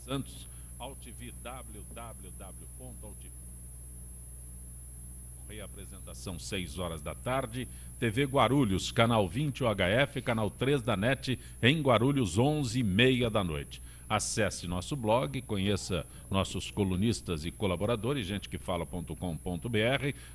Santos, AltV, www.altv. Reapresentação 6 horas da tarde, TV Guarulhos, canal 20 UHF, canal 3 da NET, em Guarulhos, 11h30 da noite. Acesse nosso blog, conheça nossos colunistas e colaboradores, gentequefala.com.br,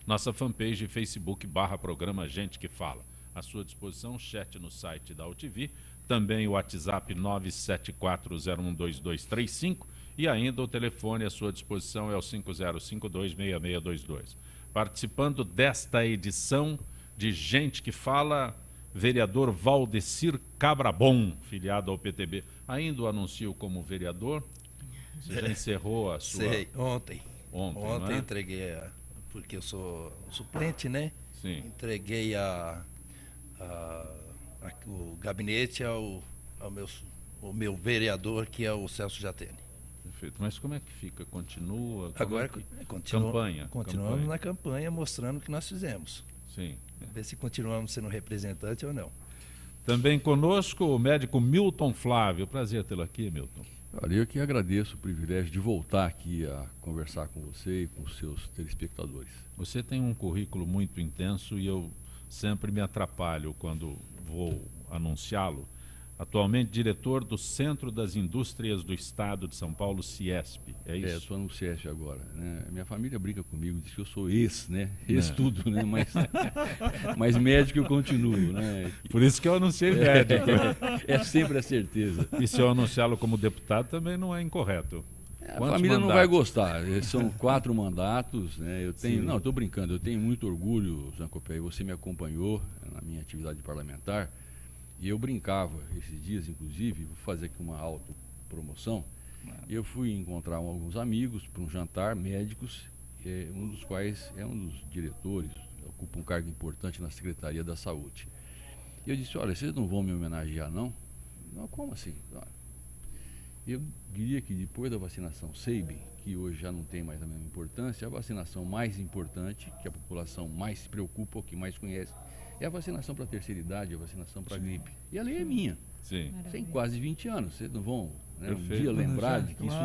nossa fanpage Facebook /programa Gente Que Fala. À sua disposição, chat no site da AltV, também o WhatsApp 974012235 e ainda o telefone à sua disposição é o 50526622. Participando desta edição de Gente Que Fala, vereador Valdecir Cabrabon, filiado ao PTB. Ainda o anuncio como vereador? Você já encerrou a sua... Sei, ontem. Ontem, né? Entreguei, porque eu sou suplente, né? Sim. Entreguei o gabinete ao meu vereador, que é o Celso Jatene. Perfeito. Mas como é que fica? Continua? Agora Continuamos campanha. Na campanha mostrando o que nós fizemos. Sim. Ver se continuamos sendo representante ou não. Também conosco o médico Milton Flávio. Prazer tê-lo aqui, Milton. Olha, eu que agradeço o privilégio de voltar aqui a conversar com você e com os seus telespectadores. Você tem um currículo muito intenso e eu sempre me atrapalho quando vou anunciá-lo. Atualmente diretor do Centro das Indústrias do Estado de São Paulo, CIESP, é isso? Estou no CIESP agora, né? Minha família brinca comigo, diz que eu sou né? Tudo, né? Mas médico eu continuo, né? Por isso que eu anunciei médico. É sempre a certeza. E se eu anunciá-lo como deputado também não é incorreto. A família não vai gostar, são 4 mandatos, né? Eu tenho, não, estou brincando, eu tenho muito orgulho, Zancopé, você me acompanhou na minha atividade parlamentar. E eu brincava esses dias, inclusive, vou fazer aqui uma autopromoção. Eu fui encontrar alguns amigos para um jantar, médicos, um dos quais é um dos diretores, ocupa um cargo importante na Secretaria da Saúde. E eu disse, olha, vocês não vão me homenagear, não? Não, como assim? Eu diria que depois da vacinação Sabin, que hoje já não tem mais a mesma importância, a vacinação mais importante, que a população mais se preocupa, ou que mais conhece, é a vacinação para a terceira idade, a vacinação para a gripe. E a lei é minha. Sim. Tem quase 20 anos. Vocês não vão, né, um Perfeito. dia lembrar de que isso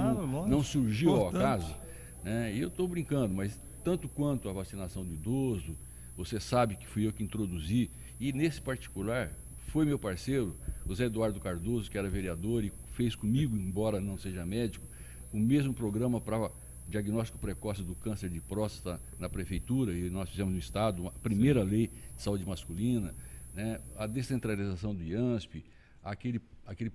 não surgiu ao Importante. acaso. Né? E eu estou brincando, mas tanto quanto a vacinação do idoso, você sabe que fui eu que introduzi. E nesse particular, foi meu parceiro, o Zé Eduardo Cardoso, que era vereador e fez comigo, embora não seja médico, o mesmo programa para diagnóstico precoce do câncer de próstata na prefeitura, e nós fizemos no estado a primeira lei de saúde masculina, né, a descentralização do IANSP, aquele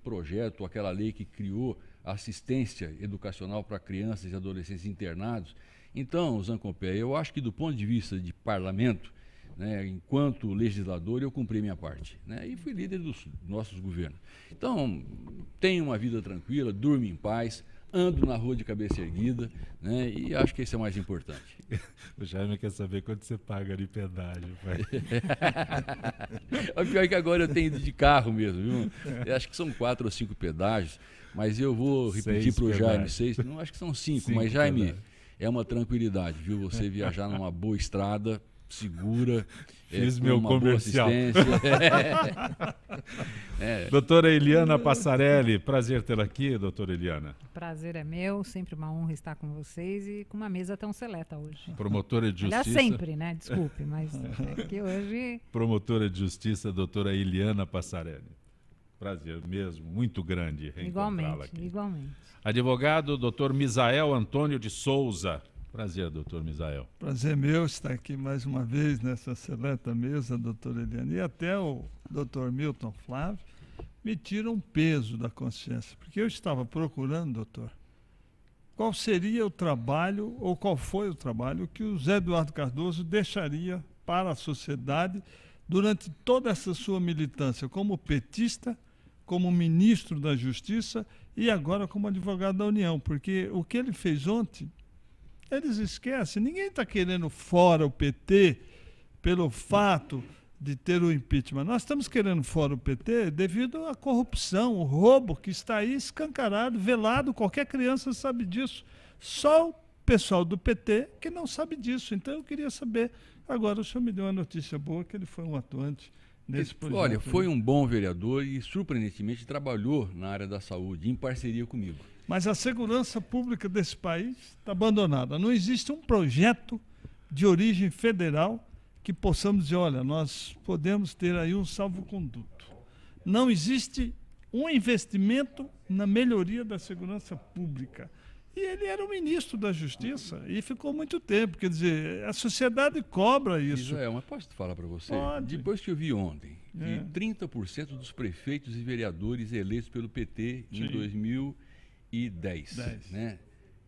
projeto, aquela lei que criou a assistência educacional para crianças e adolescentes internados. Então, Zancopé, eu acho que do ponto de vista de parlamento, né, enquanto legislador, eu cumpri minha parte, né, e fui líder dos nossos governos. Então, tenho uma vida tranquila, durmo em paz, ando na rua de cabeça erguida, né? E acho que esse é o mais importante. O Jaime quer saber quanto você paga de pedágio, pai. O pior é que agora eu tenho ido de carro mesmo, viu? Eu acho que são 4 ou 5 pedágios, mas eu vou repetir para o Jaime, 6, não acho que são 5, mas Jaime, pedágios. É uma tranquilidade, viu? Você viajar numa boa estrada, segura, Fiz com meu uma boa comercial. assistência. Doutora Eliana Passarelli, prazer tê-la aqui, doutora Eliana. Prazer é meu, sempre uma honra estar com vocês e com uma mesa tão seleta hoje. Promotora de Justiça. Aliás, sempre, né? Desculpe, mas é que hoje... Promotora de Justiça, doutora Eliana Passarelli. Prazer mesmo, muito grande reencontrá-la aqui. Igualmente. Advogado, doutor Misael Antônio de Souza. Prazer, doutor Misael. Prazer meu estar aqui mais uma vez nessa seleta mesa, doutora Eliana. E até o doutor Milton Flávio me tira um peso da consciência. Porque eu estava procurando, doutor, qual seria o trabalho, ou qual foi o trabalho que o Zé Eduardo Cardoso deixaria para a sociedade durante toda essa sua militância, como petista, como ministro da Justiça e agora como advogado da União. Porque o que ele fez ontem, eles esquecem, ninguém está querendo fora o PT pelo fato de ter o impeachment. Nós estamos querendo fora o PT devido à corrupção, o roubo que está aí escancarado, velado, qualquer criança sabe disso. Só o pessoal do PT que não sabe disso. Então eu queria saber, agora o senhor me deu uma notícia boa, que ele foi um atuante nesse projeto. Olha, foi um bom vereador e surpreendentemente trabalhou na área da saúde, em parceria comigo. Mas a segurança pública desse país está abandonada. Não existe um projeto de origem federal que possamos dizer, olha, nós podemos ter aí um salvo-conduto. Não existe um investimento na melhoria da segurança pública. E ele era o ministro da Justiça e ficou muito tempo. Quer dizer, a sociedade cobra isso. Israel, mas posso falar para você? Pode. Depois que eu vi ontem que 30% dos prefeitos e vereadores eleitos pelo PT em 2010, né,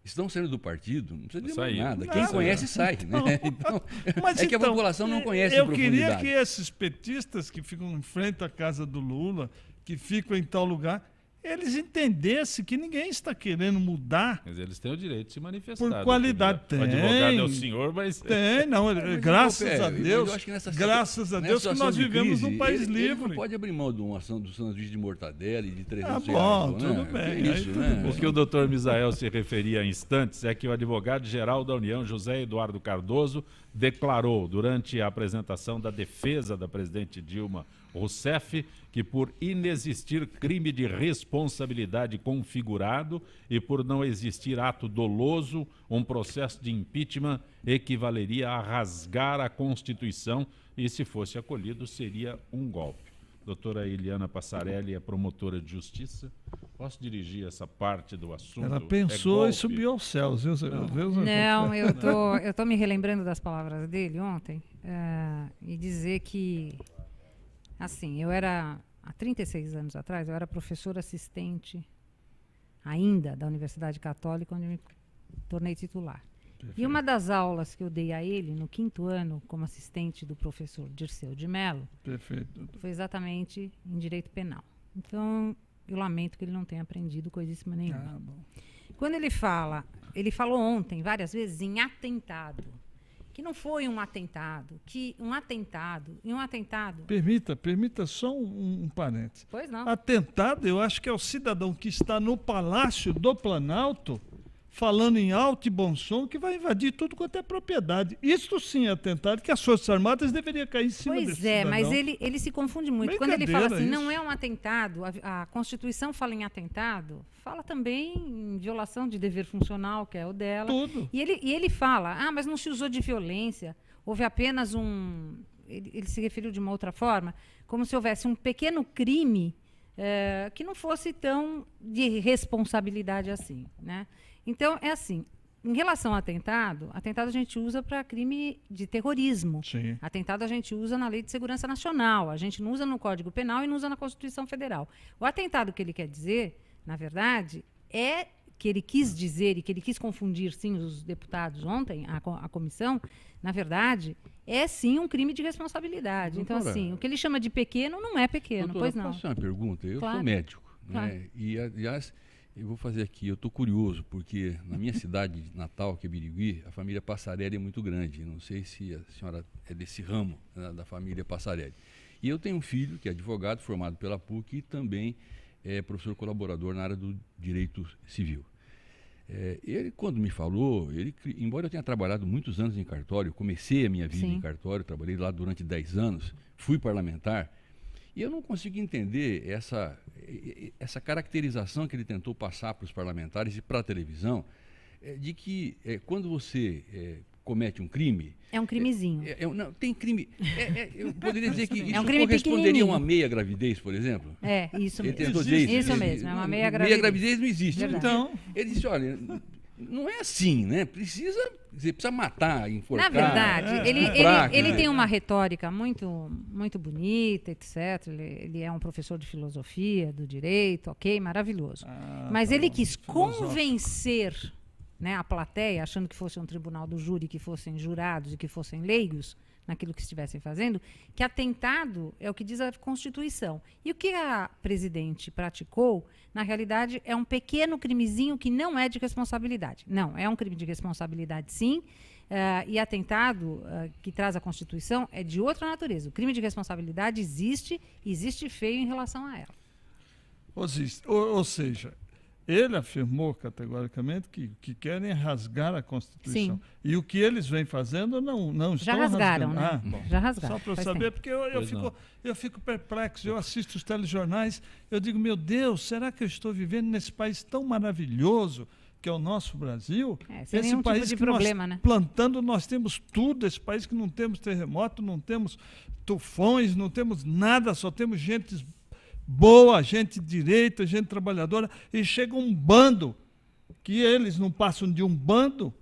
estão saindo do partido, não precisa dizer mais nada. Quem conhece sai, né? Então, mas que a população não conhece eu em profundidade. queria que esses petistas que ficam em frente à casa do Lula, que ficam em tal lugar, eles entendessem que ninguém está querendo mudar. Mas eles têm o direito de se manifestar. Por qualidade. O advogado é o senhor, mas... Tem, não. Graças a Deus, eu acho que graças a Deus que nós vivemos num país livre. Ele não pode abrir mão de uma ação do sanduíche de mortadela e de 300 bom, reais. tudo bem. Que isso, né? O que o doutor Misael se referia há instantes é que o advogado-geral da União, José Eduardo Cardoso, declarou durante a apresentação da defesa da presidente Dilma Rousseff que por inexistir crime de responsabilidade configurado e por não existir ato doloso, um processo de impeachment equivaleria a rasgar a Constituição e, se fosse acolhido, seria um golpe. Doutora Eliana Passarelli é promotora de justiça. Posso dirigir essa parte do assunto? Ela pensou e subiu aos céus. Não, eu tô me relembrando das palavras dele ontem e dizer que, assim, há 36 anos atrás, eu era professora assistente ainda da Universidade Católica, onde me tornei titular. Perfeito. E uma das aulas que eu dei a ele no 5º ano, como assistente do professor Dirceu de Mello, foi exatamente em direito penal. Então, eu lamento que ele não tenha aprendido coisíssima nenhuma. Quando ele falou ontem várias vezes em atentado, que não foi um atentado, que um atentado e um atentado... Permita só um parênteses. Pois não. Atentado, eu acho que é o cidadão que está no Palácio do Planalto falando em alto e bom som que vai invadir tudo quanto é propriedade. Isso sim é atentado, que as Forças Armadas deveriam cair em cima desse cidadão. Mas ele se confunde muito. Quando ele fala assim, não é um atentado, a Constituição fala em atentado, fala também em violação de dever funcional, que é o dela. Tudo. E ele fala, mas não se usou de violência, houve apenas ele se referiu de uma outra forma, como se houvesse um pequeno crime que não fosse tão de responsabilidade assim, né? Então, é assim, em relação ao atentado a gente usa para crime de terrorismo. Sim. Atentado a gente usa na Lei de Segurança Nacional, a gente não usa no Código Penal e não usa na Constituição Federal. O atentado que ele quer dizer, na verdade, é que ele quis dizer e que ele quis confundir, sim, os deputados ontem, a comissão, na verdade, é sim um crime de responsabilidade. Doutora, então, assim, o que ele chama de pequeno não é pequeno, doutora, pois não. Posso fazer uma pergunta? Eu Claro. sou médico, Claro. né? E, aliás, eu vou fazer aqui, eu estou curioso, porque na minha cidade natal, que é Birigui, a família Passarelli é muito grande. Não sei se a senhora é desse ramo, né, da família Passarelli. E eu tenho um filho que é advogado, formado pela PUC e também é professor colaborador na área do direito civil. Ele, quando me falou, embora eu tenha trabalhado muitos anos em cartório, comecei a minha vida Sim. em cartório, trabalhei lá durante 10 anos, fui parlamentar, e eu não consigo entender essa caracterização que ele tentou passar para os parlamentares e para a televisão, de que quando você comete um crime... É um crimezinho. Não, tem crime... eu poderia dizer que isso um crime corresponderia a uma meia gravidez, por exemplo? Isso mesmo. Isso mesmo, é uma meia Meia gravidez. gravidez não existe. Verdade. Então, ele disse, olha, não é assim, né? Você precisa matar, enforcar. Na verdade, ele tem uma retórica muito, muito bonita, etc. Ele é um professor de filosofia, do direito, ok, maravilhoso. Mas ele quis convencer, né, a plateia, achando que fosse um tribunal do júri, que fossem jurados e que fossem leigos naquilo que estivessem fazendo, que atentado é o que diz a Constituição. E o que a presidente praticou, na realidade, é um pequeno crimezinho que não é de responsabilidade. Não, é um crime de responsabilidade, sim, e atentado que traz a Constituição é de outra natureza. O crime de responsabilidade existe feio em relação a ela. Ou seja, ele afirmou categoricamente que querem rasgar a Constituição. Sim. E o que eles vêm fazendo não Já estão rasgaram, rasgando. né? Bom, Já rasgaram. só para eu faz saber, tempo. porque Pois não. eu fico perplexo, eu assisto os telejornais, eu digo, meu Deus, será que eu estou vivendo nesse país tão maravilhoso que é o nosso Brasil? Sem nenhum tipo de problema, né? Plantando, nós temos tudo, esse país que não temos terremoto, não temos tufões, não temos nada, só temos gente boa, gente direita, gente trabalhadora, e chega um bando, que eles não passam de um bando,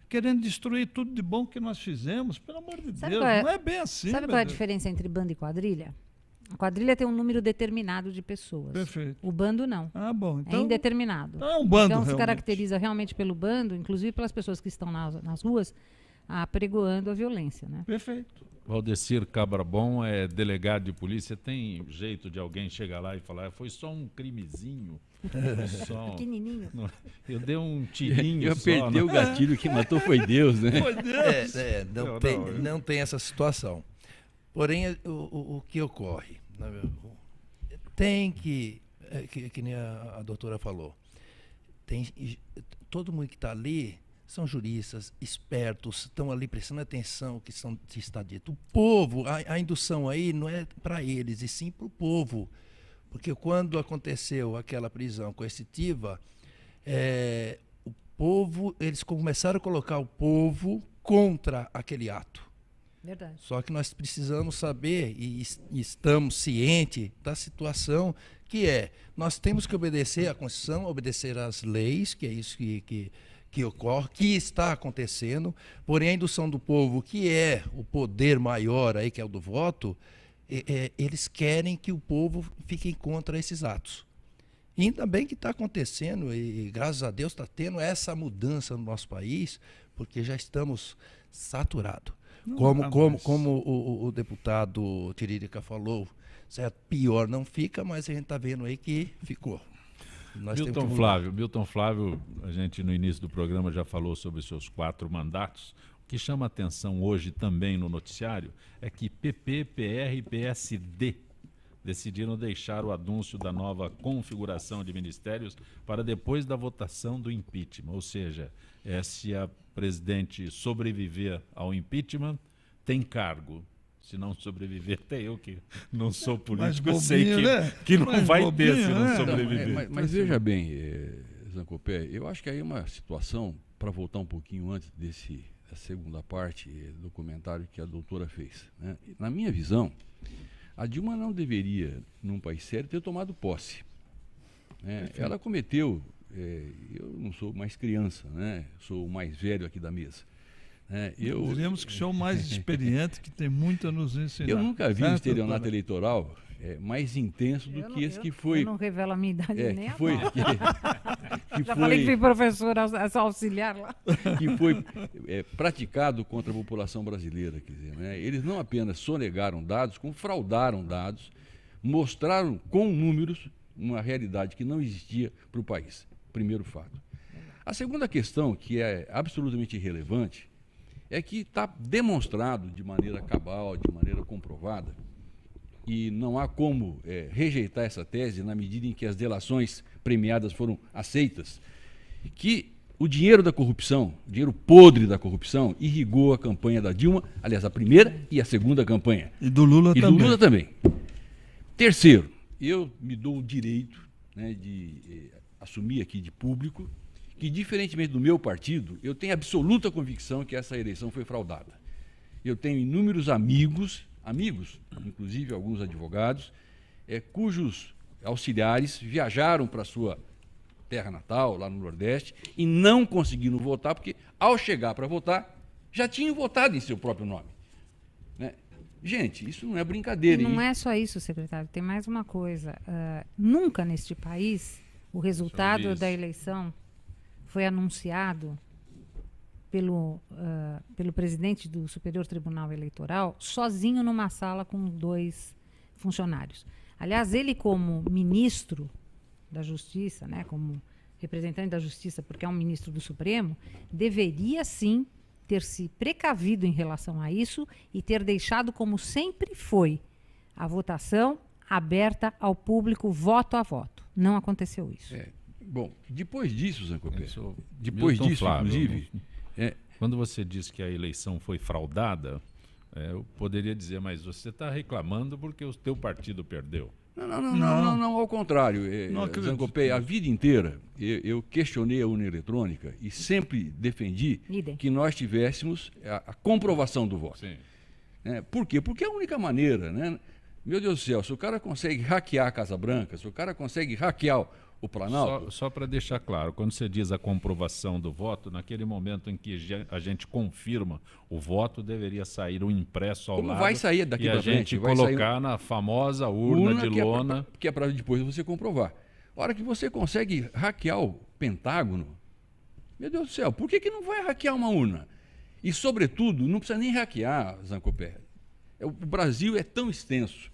querendo destruir tudo de bom que nós fizemos. Pelo amor de Deus, não é bem assim. Sabe qual é a diferença entre bando e quadrilha? A quadrilha tem um número determinado de pessoas. Perfeito. O bando não. Ah, bom. É Então, indeterminado. então é um bando, Então se realmente. caracteriza realmente pelo bando, inclusive pelas pessoas que estão nas ruas, apregoando a violência, né? Perfeito. Valdecir Cabrabon é delegado de polícia, tem jeito de alguém chegar lá e falar, foi só um crimezinho, foi só Pequenininho. eu dei um tirinho Eu só. apertei o gatilho, que matou foi Deus, né? Foi Deus. Não tem essa situação. Porém, o que ocorre? Tem que nem a doutora falou, todo mundo que está ali são juristas, espertos, estão ali prestando atenção que está dito. O povo, a indução aí não é para eles, e sim para o povo. Porque quando aconteceu aquela prisão coercitiva, o povo, eles começaram a colocar o povo contra aquele ato. Verdade. Só que nós precisamos saber, e estamos cientes da situação, que nós temos que obedecer à Constituição, obedecer às leis, que é isso que ocorre, que está acontecendo, porém a indução do povo, que é o poder maior aí, que é o do voto, eles querem que o povo fique contra esses atos. E ainda bem que está acontecendo, e graças a Deus está tendo essa mudança no nosso país, porque já estamos saturados. Como o deputado Tiririca falou, certo? Pior não fica, mas a gente está vendo aí que ficou. Milton Flávio, a gente no início do programa já falou sobre os seus 4 mandatos. O que chama atenção hoje também no noticiário é que PP, PR e PSD decidiram deixar o anúncio da nova configuração de ministérios para depois da votação do impeachment. Ou seja, se a presidente sobreviver ao impeachment, tem cargo. Se não sobreviver, até eu que não sou político, eu sei que não vai ter se não sobreviver. Mas veja bem, Zancopé, eu acho que aí é uma situação, para voltar um pouquinho antes da segunda parte do comentário que a doutora fez, né? Na minha visão, a Dilma não deveria, num país sério, ter tomado posse. Né? Ela cometeu, eu não sou mais criança, né? Sou o mais velho aqui da mesa. Diríamos que o senhor é o mais experiente, que tem muito a nos ensinar. Eu nunca vi um estelionato eleitoral mais intenso do que esse que foi... Eu não revelo a minha idade nem a pau. Já falei que fui professora auxiliar lá. Que foi praticado contra a população brasileira. Quer dizer, né? Eles não apenas sonegaram dados, como fraudaram dados, mostraram com números uma realidade que não existia para o país. Primeiro fato. A segunda questão, que é absolutamente irrelevante, é que está demonstrado de maneira cabal, de maneira comprovada, e não há como rejeitar essa tese na medida em que as delações premiadas foram aceitas, que o dinheiro da corrupção, o dinheiro podre da corrupção, irrigou a campanha da Dilma, aliás, a primeira e a segunda campanha. E do Lula também. Do Lula também. Terceiro, eu me dou o direito, né, de assumir aqui de público que, diferentemente do meu partido, eu tenho absoluta convicção que essa eleição foi fraudada. Eu tenho inúmeros amigos, inclusive alguns advogados, cujos auxiliares viajaram para a sua terra natal, lá no Nordeste, e não conseguiram votar, porque, ao chegar para votar, já tinham votado em seu próprio nome. Né? Gente, isso não é brincadeira. E não é só isso, secretário, tem mais uma coisa. Nunca neste país o resultado da eleição foi anunciado pelo presidente do Superior Tribunal Eleitoral sozinho numa sala com 2 funcionários. Aliás, ele como ministro da Justiça, né, como representante da Justiça, porque é um ministro do Supremo, deveria sim ter se precavido em relação a isso e ter deixado como sempre foi a votação aberta ao público, voto a voto. Não aconteceu isso. Bom, depois disso, Zancopé, Isso, depois Milton disso, Flávio, inclusive, quando você diz que a eleição foi fraudada, eu poderia dizer, mas você está reclamando porque o teu partido perdeu. Não, ao contrário. Não acredito. Zancopé, a vida inteira eu questionei a urna eletrônica e sempre defendi Idem. que nós tivéssemos a comprovação do voto. Sim. Por quê? Porque é a única maneira, né? Meu Deus do céu, se o cara consegue hackear a Casa Branca, se o cara consegue hackear o Planalto... Só para deixar claro, quando você diz a comprovação do voto, naquele momento em que a gente confirma o voto, deveria sair um impresso ao Como lado vai sair daqui e a pra frente? gente Vai colocar na famosa urna de lona. Que é para depois você comprovar. A hora que você consegue hackear o Pentágono, meu Deus do céu, por que não vai hackear uma urna? E, sobretudo, não precisa nem hackear, Zancopé. O Brasil é tão extenso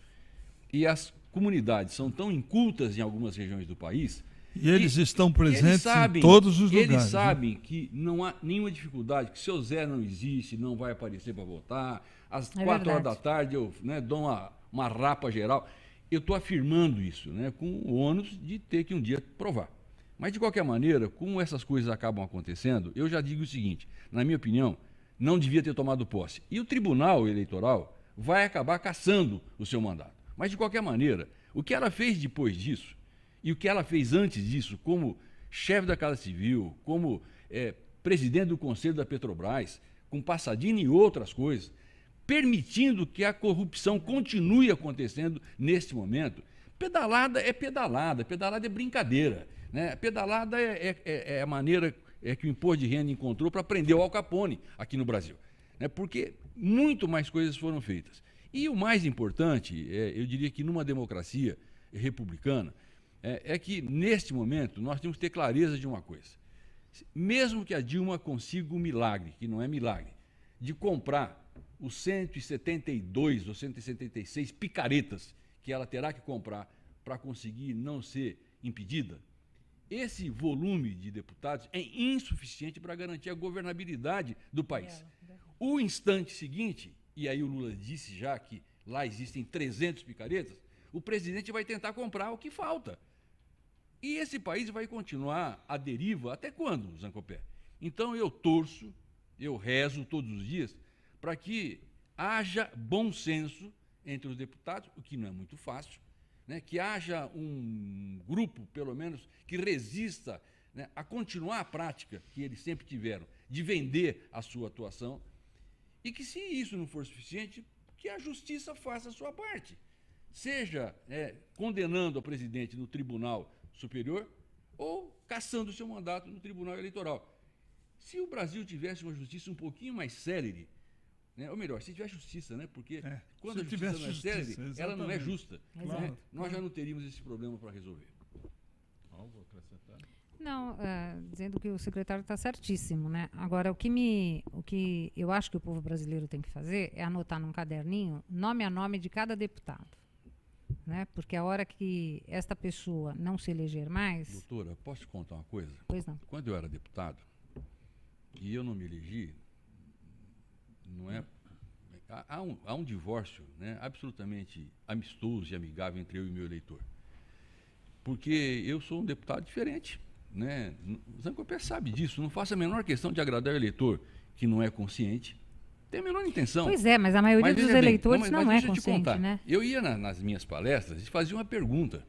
e as comunidades são tão incultas em algumas regiões do país. E eles estão presentes eles sabem, em todos os eles lugares. Eles sabem que não há nenhuma dificuldade, que seu Zé não existe, não vai aparecer para votar. Às 4 horas da tarde eu dou uma rapa geral. Eu estou afirmando isso, com o ônus de ter que um dia provar. Mas, de qualquer maneira, como essas coisas acabam acontecendo, eu já digo o seguinte, na minha opinião, não devia ter tomado posse. E o Tribunal Eleitoral vai acabar cassando o seu mandato. Mas, de qualquer maneira, o que ela fez depois disso e o que ela fez antes disso, como chefe da Casa Civil, como presidente do Conselho da Petrobras, com Passadini e outras coisas, permitindo que a corrupção continue acontecendo neste momento. Pedalada é brincadeira. Pedalada é a maneira que o imposto de renda encontrou para prender o Al Capone aqui no Brasil. Porque muito mais coisas foram feitas. E o mais importante, eu diria que numa democracia republicana, é que, neste momento, nós temos que ter clareza de uma coisa. Mesmo que a Dilma consiga o milagre, que não é milagre, de comprar os 172 ou 176 picaretas que ela terá que comprar para conseguir não ser impedida, esse volume de deputados é insuficiente para garantir a governabilidade do país. O instante seguinte, e aí o Lula disse já que lá existem 300 picaretas, o presidente vai tentar comprar o que falta. E esse país vai continuar à deriva até quando, Zancopé? Então eu torço, eu rezo todos os dias para que haja bom senso entre os deputados, o que não é muito fácil, que haja um grupo, pelo menos, que resista a continuar a prática que eles sempre tiveram de vender a sua atuação e que, se isso não for suficiente, que a justiça faça a sua parte. Seja condenando o presidente no Tribunal Superior ou cassando o seu mandato no Tribunal Eleitoral. Se o Brasil tivesse uma justiça um pouquinho mais célere, ou melhor, se tivesse justiça, porque quando a justiça não é célere, ela não é justa. Nós já não teríamos esse problema para resolver. Algo a acrescentar? Não, dizendo que o secretário está certíssimo, Agora, o que eu acho que o povo brasileiro tem que fazer é anotar num caderninho nome a nome de cada deputado. Porque a hora que esta pessoa não se eleger mais... Doutora, posso te contar uma coisa? Pois não. Quando eu era deputado, e eu não me elegi, há um divórcio absolutamente amistoso e amigável entre eu e meu eleitor. Porque eu sou um deputado diferente. O Zancopé sabe disso, não faço a menor questão de agradar o eleitor que não é consciente. Tem a menor intenção. Pois é, mas a maioria dos eleitores não é consciente, Eu ia nas minhas palestras e fazia uma pergunta.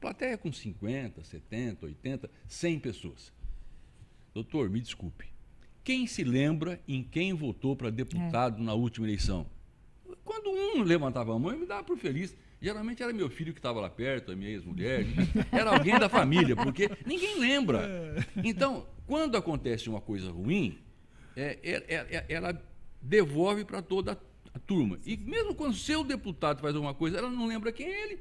Plateia com 50, 70, 80, 100 pessoas. Doutor, me desculpe. Quem se lembra em quem votou para deputado na última eleição? Quando um levantava a mão, eu me dava por feliz. Geralmente era meu filho que estava lá perto, a minha ex-mulher, era alguém da família, porque ninguém lembra. Então, quando acontece uma coisa ruim, ela devolve para toda a turma. E mesmo quando o seu deputado faz alguma coisa, ela não lembra quem é ele.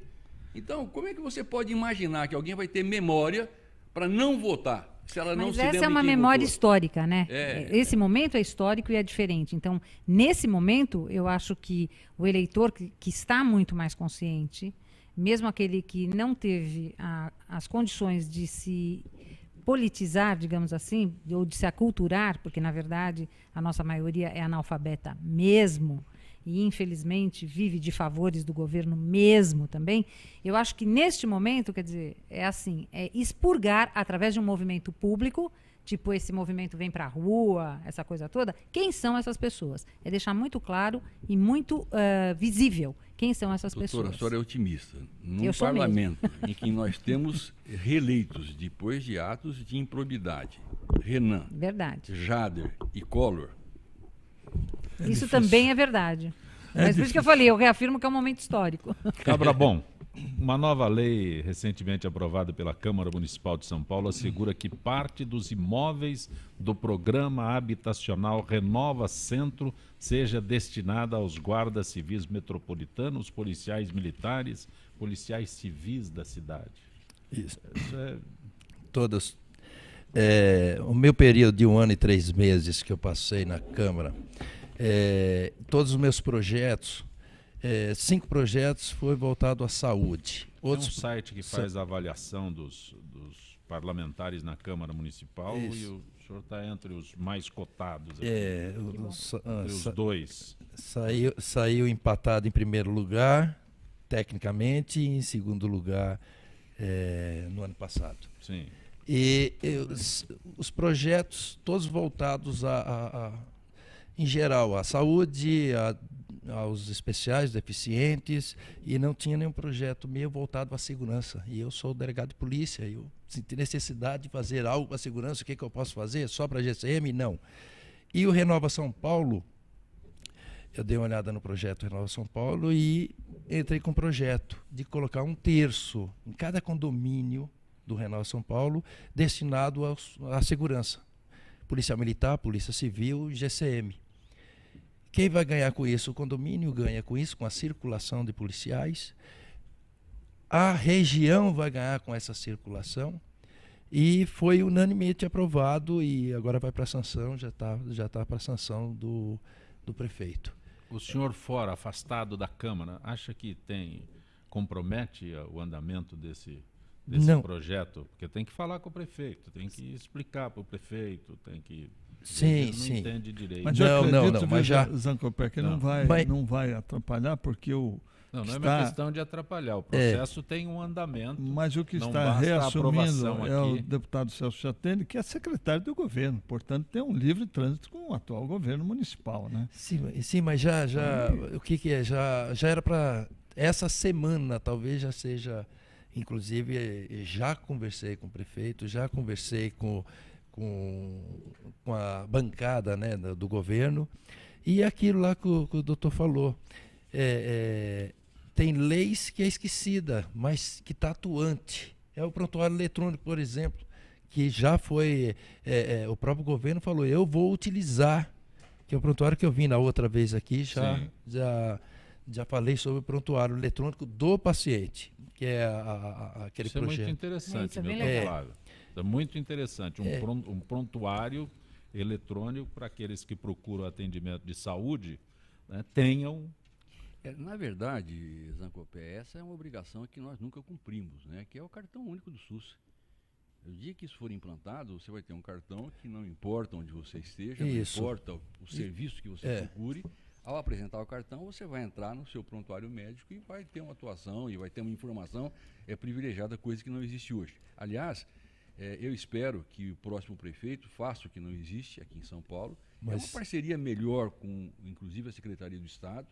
Então, como é que você pode imaginar que alguém vai ter memória para não votar, se ela não se lembra de quem votou? Mas essa é uma memória histórica, Esse momento é histórico e é diferente. Então, nesse momento, eu acho que o eleitor que está muito mais consciente, mesmo aquele que não teve as condições de se politizar, digamos assim, ou de se aculturar, porque, na verdade, a nossa maioria é analfabeta mesmo, e infelizmente vive de favores do governo mesmo também, eu acho que neste momento, quer dizer, é assim, é expurgar através de um movimento público, tipo esse movimento Vem Pra Rua, essa coisa toda, quem são essas pessoas? É deixar muito claro e muito visível quem são essas pessoas. Doutora, a senhora é otimista. Num Eu sou parlamento em que nós temos reeleitos depois de atos de improbidade, Renan, Verdade. Jader e Collor, Isso também é verdade. Mas por isso que eu falei, eu reafirmo que é um momento histórico. Cabra bom, uma nova lei recentemente aprovada pela Câmara Municipal de São Paulo assegura que parte dos imóveis do programa habitacional Renova Centro seja destinada aos guardas civis metropolitanos, policiais militares, policiais civis da cidade. Isso. Isso é... Todos. O meu período de 1 ano e 3 meses que eu passei na Câmara, todos os meus projetos, 5 projetos foi voltado à saúde. Tem um site que faz a avaliação dos parlamentares na Câmara Municipal. Isso. E o senhor está entre os mais cotados. Os dois. Saiu empatado em primeiro lugar, tecnicamente, e em segundo lugar no ano passado. Sim. E os projetos todos voltados em geral, à saúde, aos especiais deficientes, e não tinha nenhum projeto meu voltado à segurança. E eu sou delegado de polícia, eu senti necessidade de fazer algo para a segurança. O que eu posso fazer? Só para a GCM? Não. E o Renova São Paulo, eu dei uma olhada no projeto Renova São Paulo e entrei com um projeto de colocar 1/3 em cada condomínio do Renova São Paulo destinado à segurança. Polícia Militar, Polícia Civil e GCM. Quem vai ganhar com isso? O condomínio ganha com isso, com a circulação de policiais. A região vai ganhar com essa circulação. E foi unanimemente aprovado e agora vai para a sanção, já tá para a sanção do prefeito. O senhor fora, afastado da Câmara, acha que compromete o andamento desse projeto? Porque tem que falar com o prefeito, tem que explicar para o prefeito, tem que... Sim, não entende direito. Mas Zancopé, que não vai atrapalhar, porque Não é uma questão de atrapalhar. O processo tem um andamento. Mas o que está reassumindo o deputado Celso Chatene, que é secretário do governo. Portanto, tem um livre trânsito com o atual governo municipal, né? Sim, mas o que é? Já era para essa semana, talvez já seja. Inclusive, já conversei com o prefeito, já conversei com a bancada, né, do governo, e aquilo lá que o doutor falou, tem leis que é esquecida, mas que está atuante. É o prontuário eletrônico, por exemplo, que já foi, o próprio governo falou, eu vou utilizar, que é o prontuário que eu vi na outra vez aqui, já falei sobre o prontuário eletrônico do paciente, que é aquele projeto. Isso é muito interessante, meu Flávio. É muito interessante, um prontuário eletrônico para aqueles que procuram atendimento de saúde, né, tenham... Na verdade, Zancopé, essa é uma obrigação que nós nunca cumprimos, né, que é o cartão único do SUS. No dia que isso for implantado, você vai ter um cartão que não importa onde você esteja, não importa o serviço que você procure. Ao apresentar o cartão, você vai entrar no seu prontuário médico e vai ter uma atuação e vai ter uma informação privilegiada, coisa que não existe hoje. Aliás, eu espero que o próximo prefeito faça o que não existe aqui em São Paulo. É uma parceria melhor com, inclusive, a Secretaria do Estado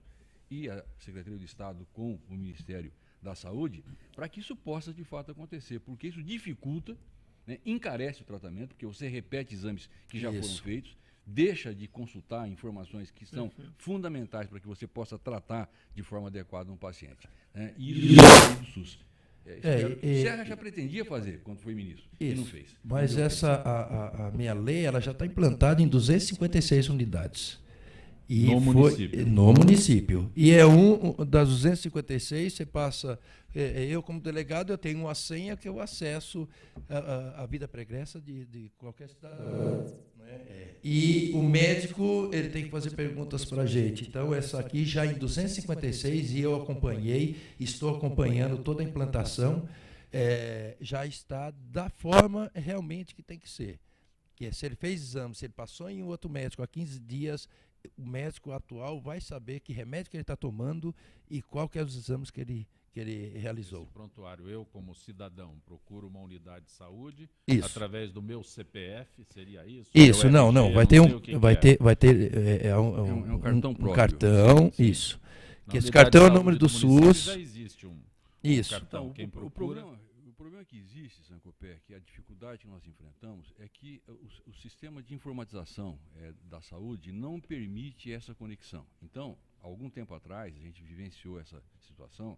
e a Secretaria do Estado com o Ministério da Saúde, para que isso possa, de fato, acontecer. Porque isso dificulta, né, encarece o tratamento, porque você repete exames que já foram feitos, deixa de consultar informações que são fundamentais para que você possa tratar de forma adequada um paciente. Né? E isso é do SUS. Você já pretendia fazer quando foi ministro e não fez. Mas a minha lei ela já está implantada em 256 unidades. E no município. E das 256, você passa... eu, como delegado, eu tenho uma senha que eu acesso a vida pregressa de qualquer cidadão. E o médico ele tem que fazer perguntas para a gente. Então, essa aqui já em 256, e eu acompanhei, estou acompanhando toda a implantação, já está da forma realmente que tem que ser. que é, se ele fez exame, se ele passou em outro médico há 15 dias, o médico atual vai saber que remédio que ele está tomando e qual que é os exames que ele realizou. Esse prontuário, eu como cidadão procuro uma unidade de saúde Isso. através do meu CPF, seria isso? Isso, Meu não, RG, vai eu ter não sei o que que é. vai ter um cartão próprio. cartão, Sim. isso. Na Que esse unidade cartão é de o número saúde do município SUS. Já existe um Isso. cartão. Então, Quem o procura... problema que existe, Sancopé, que a dificuldade que nós enfrentamos é que o sistema de informatização da saúde não permite essa conexão. Então, algum tempo atrás, a gente vivenciou essa situação,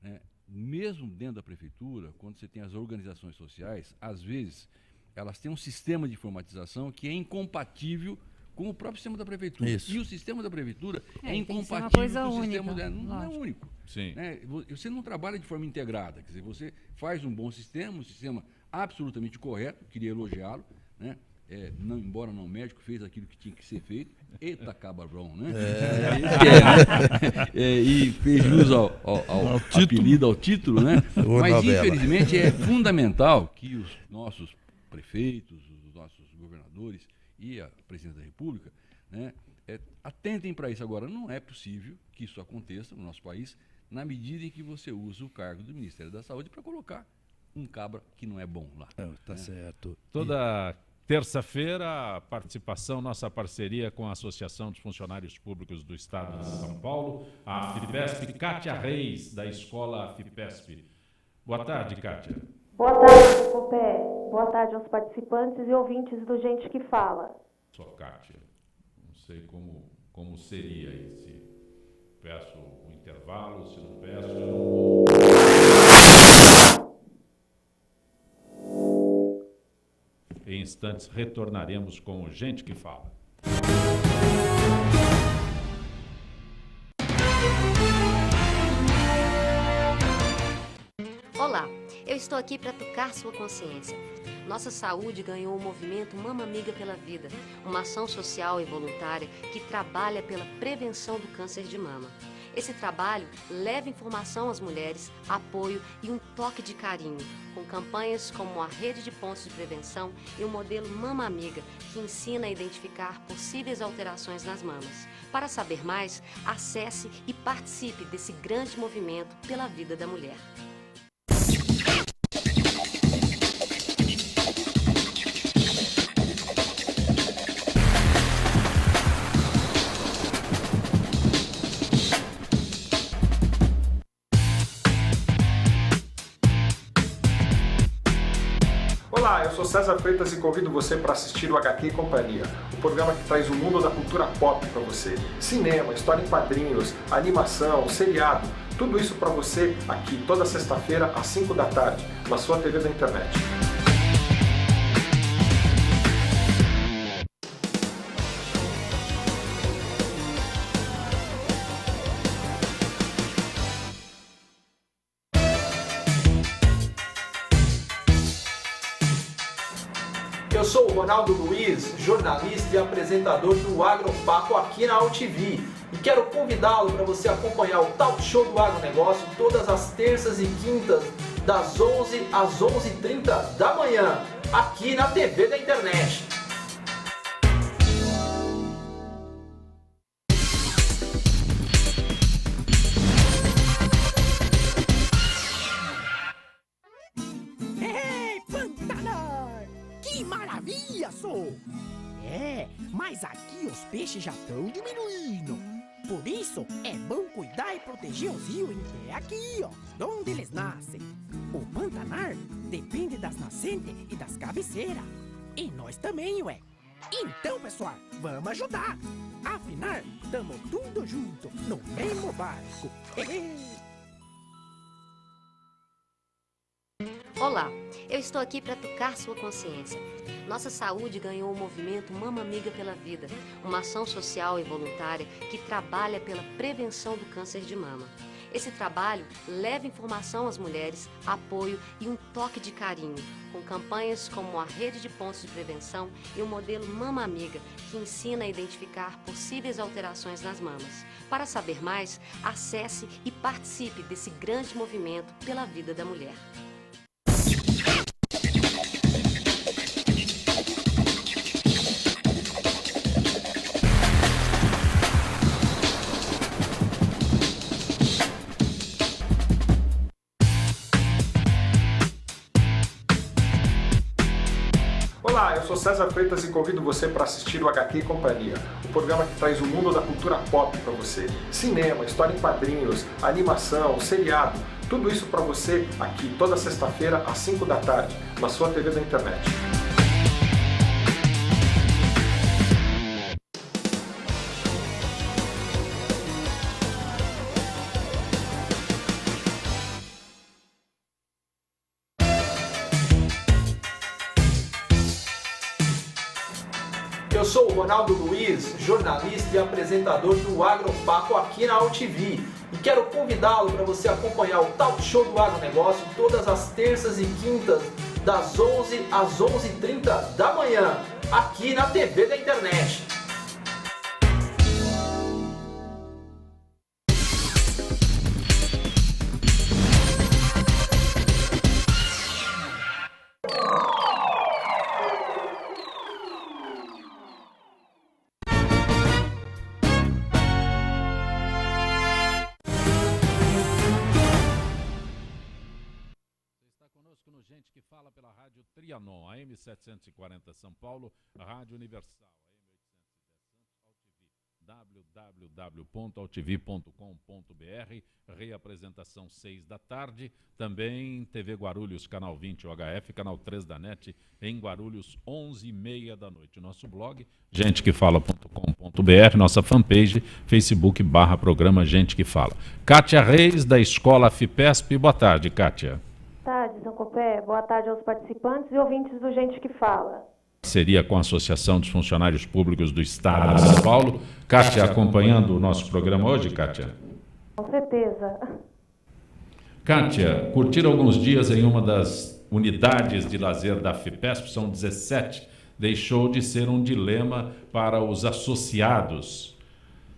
né, mesmo dentro da prefeitura, quando você tem as organizações sociais, às vezes, elas têm um sistema de informatização que é incompatível com o próprio sistema da prefeitura. Isso. E o sistema da prefeitura é tem que ser uma incompatível coisa com o única, sistema... Não é lógico. único. Sim. Né? Você não trabalha de forma integrada, quer dizer, você faz um bom sistema, um sistema absolutamente correto, queria elogiá-lo, né? Embora não médico, fez aquilo que tinha que ser feito. Eita, cabrão, né? E fez jus ao apelido, ao título, né? Mas, novela. infelizmente, é fundamental que os nossos prefeitos, os nossos governadores e a presidência da República, né, atentem para isso. Agora, não é possível que isso aconteça no nosso país na medida em que você usa o cargo do Ministério da Saúde para colocar um cabra que não é bom lá. Tá certo. Toda terça-feira, a participação, nossa parceria com a Associação dos Funcionários Públicos do Estado de São Paulo, a FIPESP, Kátia Reis, da Escola FIPESP. Boa tarde, Kátia. Boa tarde, Copé. Boa tarde aos participantes e ouvintes do Gente que Fala. Só Kátia, não sei como seria aí, se peço um intervalo, se não peço, eu não vou. Em instantes retornaremos com o Gente que Fala. Olá, eu estou aqui para tocar sua consciência. Nossa saúde ganhou o movimento Mama Amiga pela Vida, uma ação social e voluntária que trabalha pela prevenção do câncer de mama. Esse trabalho leva informação às mulheres, apoio e um toque de carinho, com campanhas como a Rede de Pontos de Prevenção e o modelo Mama Amiga, que ensina a identificar possíveis alterações nas mamas. Para saber mais, acesse e participe desse grande movimento pela vida da mulher. Olá, eu sou César Freitas e convido você para assistir o HQ e Companhia, o programa que traz o mundo da cultura pop para você. Cinema, história em quadrinhos, animação, seriado, tudo isso para você aqui toda sexta-feira às 5 da tarde, na sua TV da internet. Eu sou o Ronaldo Luiz, jornalista e apresentador do Agropapo aqui na UTV. E quero convidá-lo para você acompanhar o Talk Show do Agronegócio todas as terças e quintas, das 11 às 11h30 da manhã, aqui na TV da internet. Ei, Pantanal! Que maravilha, sou! Mas aqui os peixes já estão diminuindo. Por isso, é bom cuidar e proteger os rios que é aqui, ó, onde eles nascem. O Pantanal depende das nascentes e das cabeceiras. E nós também, ué. Então, pessoal, vamos ajudar. Afinal, tamo tudo junto, no mesmo barco. Olá, eu estou aqui para tocar sua consciência. Nossa saúde ganhou o movimento Mama Amiga pela Vida, uma ação social e voluntária que trabalha pela prevenção do câncer de mama. Esse trabalho leva informação às mulheres, apoio e um toque de carinho, com campanhas como a Rede de Pontos de Prevenção e o modelo Mama Amiga, que ensina a identificar possíveis alterações nas mamas. Para saber mais, acesse e participe desse grande movimento pela vida da mulher. sou César Freitas e convido você para assistir o HQ e Companhia, o programa que traz o mundo da cultura pop para você. Cinema, história em quadrinhos, animação, seriado, tudo isso para você aqui toda sexta-feira às 5 da tarde, na sua TV da internet. Eu sou o Ronaldo Luiz, jornalista e apresentador do Agropapo aqui na UTV. E quero convidá-lo para você acompanhar o Talk Show do Agronegócio todas as terças e quintas, das 11 às 11h30 da manhã, aqui na TV da internet. Gente que fala pela Rádio Trianon, AM 740 São Paulo, Rádio Universal, AM 810 www.altv.com.br, reapresentação 6 da tarde, também TV Guarulhos, canal 20 UHF, canal 3 da NET, em Guarulhos, 11h30 da noite. Nosso blog, gentequefala.com.br, nossa fanpage, Facebook/programa Gente que Fala. Kátia Reis, da Escola FIPESP, boa tarde, Kátia. Boa tarde, Zancopé. Boa tarde aos participantes e ouvintes do Gente que Fala. Seria com a Associação dos Funcionários Públicos do Estado de São Paulo. Kátia, acompanhando o nosso programa hoje, Kátia? Com certeza. Kátia, curtir alguns dias em uma das unidades de lazer da FIPESP, são 17, deixou de ser um dilema para os associados.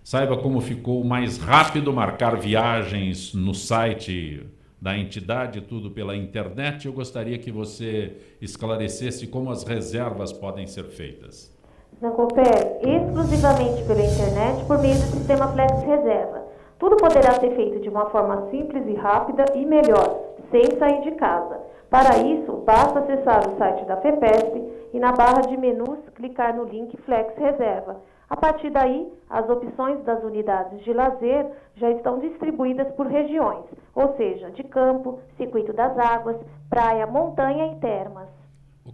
Saiba como ficou mais rápido marcar viagens no site da entidade, tudo pela internet. Eu gostaria que você esclarecesse como as reservas podem ser feitas. Zancopé, exclusivamente pela internet, por meio do sistema Flex Reserva. Tudo poderá ser feito de uma forma simples e rápida e melhor, sem sair de casa. Para isso, basta acessar o site da FEPESP e na barra de menus clicar no link Flex Reserva. A partir daí, as opções das unidades de lazer já estão distribuídas por regiões, ou seja, de campo, circuito das águas, praia, montanha e termas.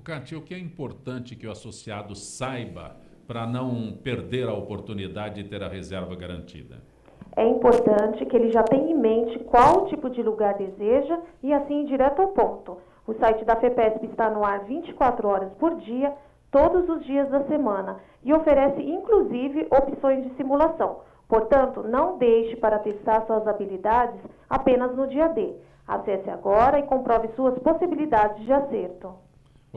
Kátia, o que é importante que o associado saiba para não perder a oportunidade de ter a reserva garantida? É importante que ele já tenha em mente qual tipo de lugar deseja e assim ir direto ao ponto. O site da FEPESP está no ar 24 horas por dia, todos os dias da semana, e oferece inclusive opções de simulação. Portanto, não deixe para testar suas habilidades apenas no dia D. Acesse agora e comprove suas possibilidades de acerto.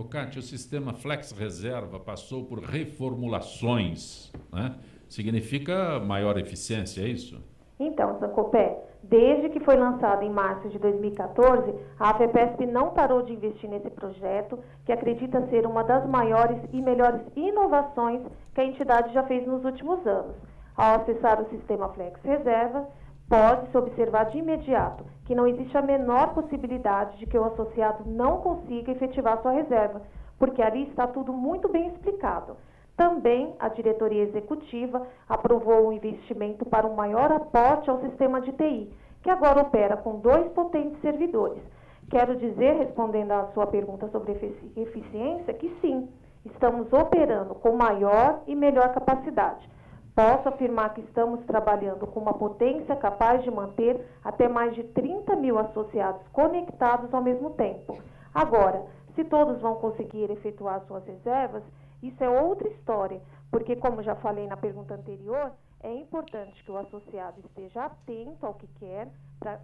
Kátia, o sistema Flex Reserva passou por reformulações, né? Significa maior eficiência, é isso? Então, Zancopé, desde que foi lançado em março de 2014, a FEPESP não parou de investir nesse projeto, que acredita ser uma das maiores e melhores inovações que a entidade já fez nos últimos anos. Ao acessar o sistema Flex Reserva, pode-se observar de imediato que não existe a menor possibilidade de que o associado não consiga efetivar sua reserva, porque ali está tudo muito bem explicado. Também, a diretoria executiva aprovou um investimento para um maior aporte ao sistema de TI, que agora opera com 2 potentes servidores. Quero dizer, respondendo à sua pergunta sobre eficiência, que sim, estamos operando com maior e melhor capacidade. Posso afirmar que estamos trabalhando com uma potência capaz de manter até mais de 30 mil associados conectados ao mesmo tempo. Agora, se todos vão conseguir efetuar suas reservas, isso é outra história, porque, como já falei na pergunta anterior, é importante que o associado esteja atento ao que quer,